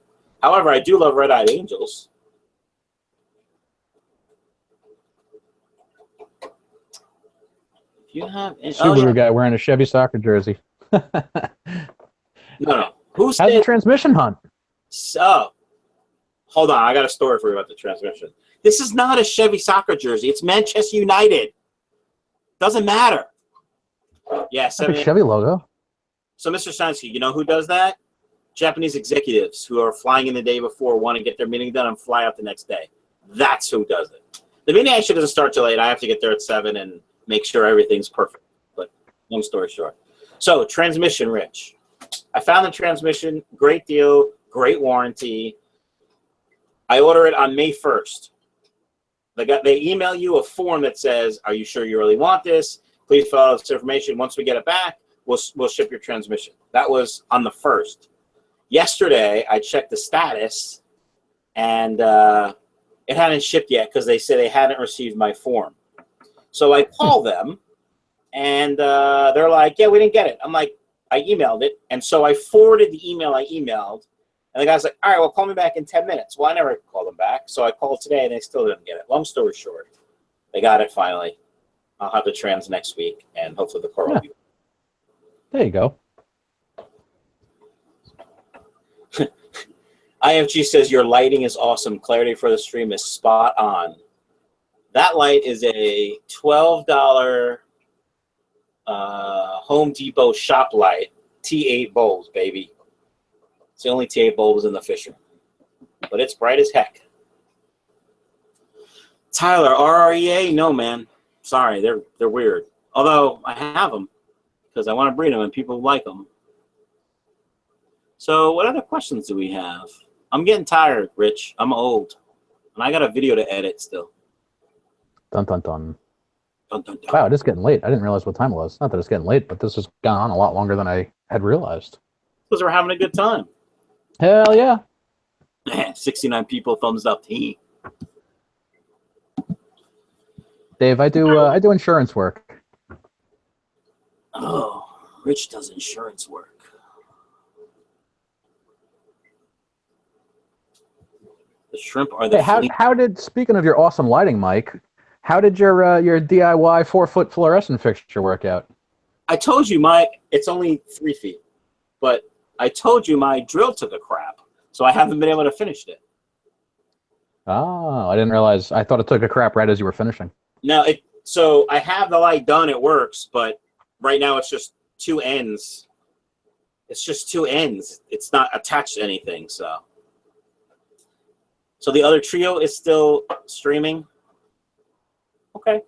However, I do love red-eyed angels. If you have Subaru guy wearing a Chevy soccer jersey. No. How's the transmission hunt? So, hold on. I got a story for you about the transmission. This is not a Chevy soccer jersey. It's Manchester United. Doesn't matter. Yeah, Chevy logo. So, Mr. Steinsky, you know who does that? Japanese executives who are flying in the day before, want to get their meeting done and fly out the next day. That's who does it. The meeting actually doesn't start till 8. I have to get there at 7 and make sure everything's perfect. But long story short. So, transmission, Rich. I found the transmission. Great deal. Great warranty. I order it on May 1st. They email you a form that says, are you sure you really want this? Please fill out this information. Once we get it back, we'll ship your transmission. That was on the 1st. Yesterday, I checked the status, and it hadn't shipped yet because they say they hadn't received my form. So I call them, and they're like, yeah, we didn't get it. I'm like, I emailed it. And so I forwarded the email I emailed. And the guy's like, all right, well, call me back in 10 minutes. Well, I never called them back. So I called today, and they still didn't get it. Long story short, they got it finally. I'll have the trans next week, and hopefully the car will be. There you go. IFG says, your lighting is awesome. Clarity for the stream is spot on. That light is a $12 Home Depot shop light. T8 bulbs, baby. It's the only T8 bulbs in the Fishroom. But it's bright as heck. Tyler, RREA? No, man. Sorry, they're weird. Although I have them because I want to breed them and people like them. So what other questions do we have? I'm getting tired, Rich. I'm old. And I got a video to edit still. Dun, dun, dun. Dun, dun, dun. Wow, it is getting late. I didn't realize what time it was. Not that it's getting late, but this has gone on a lot longer than I had realized. Because we're having a good time. Hell yeah. 69 people, thumbs up. Dave, I do insurance work. Oh, Rich does insurance work. The shrimp are the how did, speaking of your awesome lighting, Mike, how did your DIY 4-foot fluorescent fixture work out? I told you it's only 3 feet, but I told you my drill took a crap, so I haven't been able to finish it. Oh, I didn't realize. I thought it took a crap right as you were finishing. No, so I have the light done. It works, but right now it's just 2 ends. It's just 2 ends. It's not attached to anything, so. So the other trio is still streaming. Okay.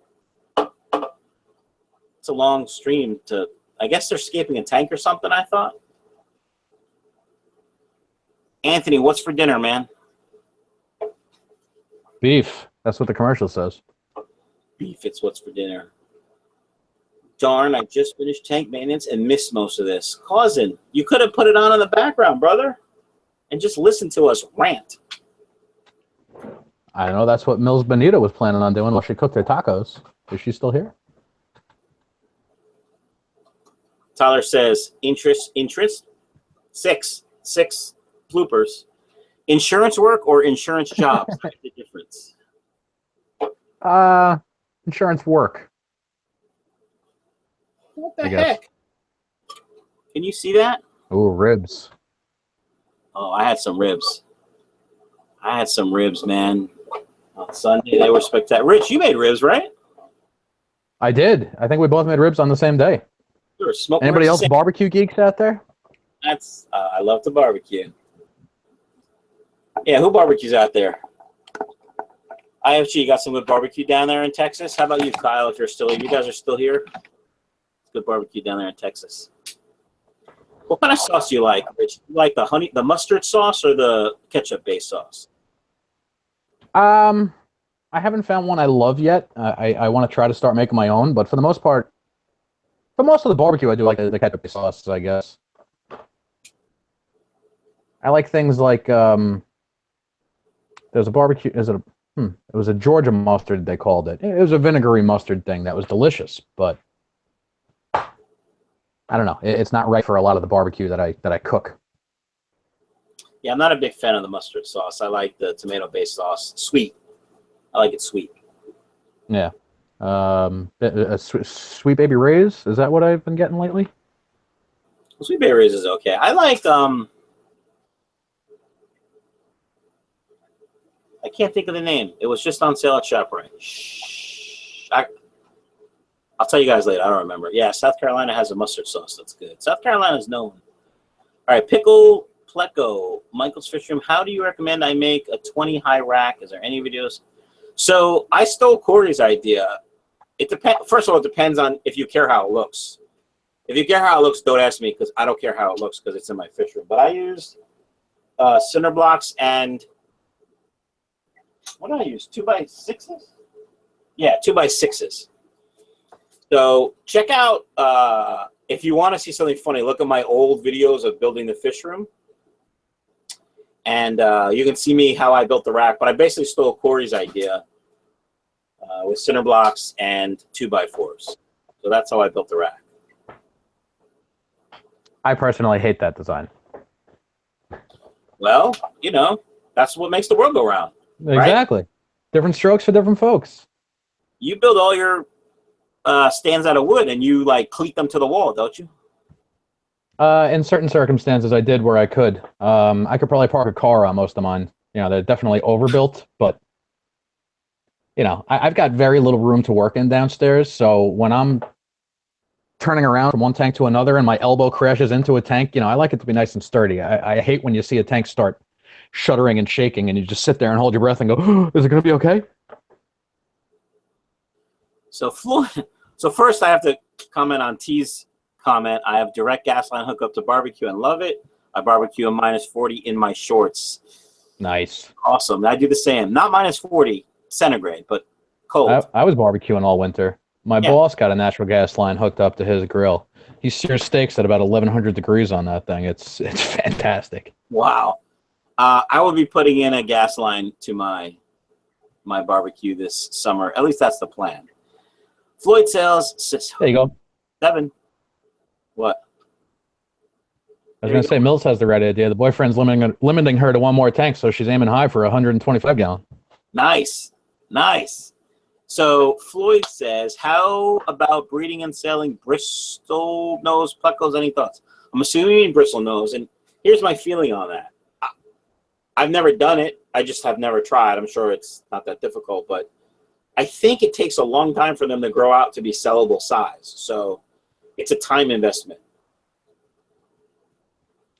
It's a long stream to, I guess they're escaping a tank or something, I thought. Anthony, what's for dinner, man? Beef. That's what the commercial says. Beef, it's what's for dinner. Darn, I just finished tank maintenance and missed most of this. Cousin, you could have put it on in the background, brother, and just listen to us rant. I know that's what Mills Benita was planning on doing while she cooked her tacos. Is she still here? Tyler says, interest, 6 bloopers. Insurance work or insurance jobs? What's the difference? insurance work? What the heck? Can you see that? Oh, ribs. Oh, I had some ribs. I had some ribs, man. On Sunday, they were spectacular. Rich, you made ribs, right? I did. I think we both made ribs on the same day. We were smoking Anybody ribs else barbecue geeks out there? That's I love to barbecue. Yeah, who barbecues out there? IFG, you got some good barbecue down there in Texas. How about you, Kyle? If you're still here, you guys are still here. Good barbecue down there in Texas. What kind of sauce do you like, Rich? You like the mustard sauce or the ketchup-based sauce? I haven't found one I love yet. I want to try to start making my own, but for the most part, for most of the barbecue, I do like the ketchup sauce, I guess. I like things like there's a barbecue. It was a Georgia mustard, they called it. It was a vinegary mustard thing that was delicious, but I don't know. It's not right for a lot of the barbecue that I cook. Yeah, I'm not a big fan of the mustard sauce. I like the tomato-based sauce. Sweet. I like it sweet. Yeah. Sweet Baby Ray's, is that what I've been getting lately? Sweet Baby Ray's is okay. I like I can't think of the name. It was just on sale at ShopRite. I'll tell you guys later. I don't remember. Yeah, South Carolina has a mustard sauce that's good. South Carolina is known. All right, Pickle Pleco, Michael's Fishroom. How do you recommend I make a 20 high rack? Is there any videos? So I stole Corey's idea. It depends. First of all, it depends on if you care how it looks. If you care how it looks, don't ask me because I don't care how it looks because it's in my fish room. But I used cinder blocks and what did I use? 2x6s? Yeah, 2x6s. So check out, if you want to see something funny, look at my old videos of building the fish room. And you can see me how I built the rack. But I basically stole Corey's idea with cinder blocks and 2x4s. So that's how I built the rack. I personally hate that design. Well, you know, that's what makes the world go round. Exactly. Right? Different strokes for different folks. You build all your stands out of wood and you like cleat them to the wall, don't you? In certain circumstances, I did where I could. I could probably park a car on most of mine. You know, they're definitely overbuilt, but you know, I've got very little room to work in downstairs. So when I'm turning around from one tank to another and my elbow crashes into a tank, you know, I like it to be nice and sturdy. I hate when you see a tank start shuddering and shaking and you just sit there and hold your breath and go, oh, is it going to be okay? So first I have to comment on T's comment. I have direct gas line hookup to barbecue and love it. I barbecue a -40 in my shorts. Nice. Awesome. I do the same. Not -40 centigrade, but cold. I was barbecuing all winter. My boss got a natural gas line hooked up to his grill. He sears steaks at about 1,100 degrees on that thing. It's fantastic. Wow. I will be putting in a gas line to my barbecue this summer. At least that's the plan. Floyd Sales. There you go. 7. What? I was going to say, Mills has the right idea. The boyfriend's limiting her to one more tank, so she's aiming high for 125 gallon. Nice. Nice. So Floyd says, how about breeding and selling bristle nose plecos? Any thoughts? I'm assuming you mean bristle nose, and here's my feeling on that. I've never done it. I just have never tried. I'm sure it's not that difficult, but I think it takes a long time for them to grow out to be sellable size. So it's a time investment.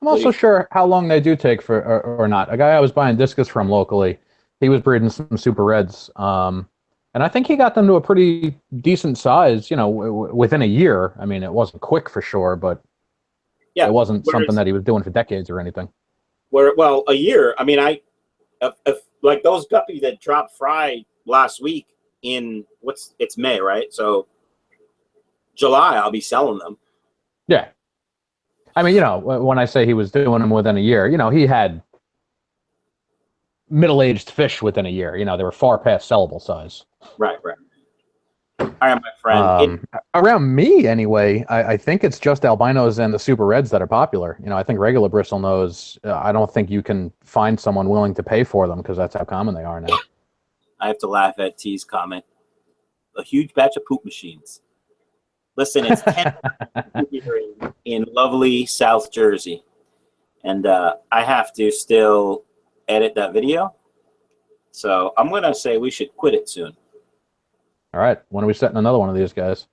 I'm also sure how long they do take for or not. A guy I was buying discus from locally, he was breeding some super reds. And I think he got them to a pretty decent size, you know, within a year. I mean, it wasn't quick for sure, but it wasn't something that he was doing for decades or anything. Well, a year. I mean, if like those guppy that dropped fry last week in it's May, right? So July, I'll be selling them. Yeah. I mean, you know, when I say he was doing them within a year, you know, he had middle-aged fish within a year. You know, they were far past sellable size. Right. All right, my friend. Around me, anyway, I think it's just albinos and the super reds that are popular. You know, I think regular bristlenose, I don't think you can find someone willing to pay for them because that's how common they are now. I have to laugh at T's comment. a huge batch of poop machines. Listen, it's 10 here in lovely South Jersey. And I have to still edit that video. So I'm going to say we should quit it soon. All right. When are we setting another one of these guys?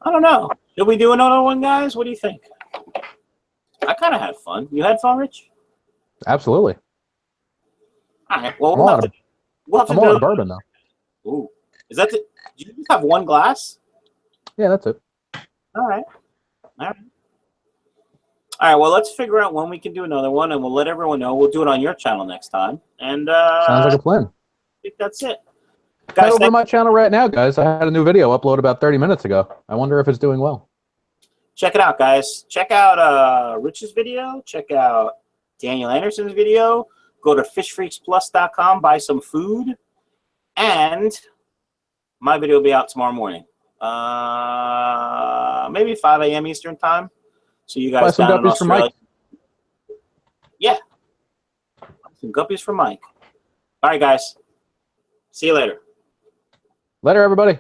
I don't know. Should we do another one, guys? What do you think? I kind of had fun. You had fun, Rich? Absolutely. All right. Well, I'm we'll all have to out of bourbon, though. Ooh. Is that do you just have one glass? Yeah, that's it. All right. All right. All right. Well, let's figure out when we can do another one, and we'll let everyone know. We'll do it on your channel next time. And Sounds like a plan. I think that's it. Head Guys, over to my channel right now, guys. I had a new video upload about 30 minutes ago. I wonder if it's doing well. check it out, guys. Check out Rich's video. Check out Daniel Anderson's video. Go to fishfreaksplus.com, buy some food. And my video will be out tomorrow morning. Maybe 5 a.m. Eastern time. So you guys buy some down in guppies for Australia. Mike. Yeah. Some guppies for Mike. All right, guys. See you later. Later, everybody.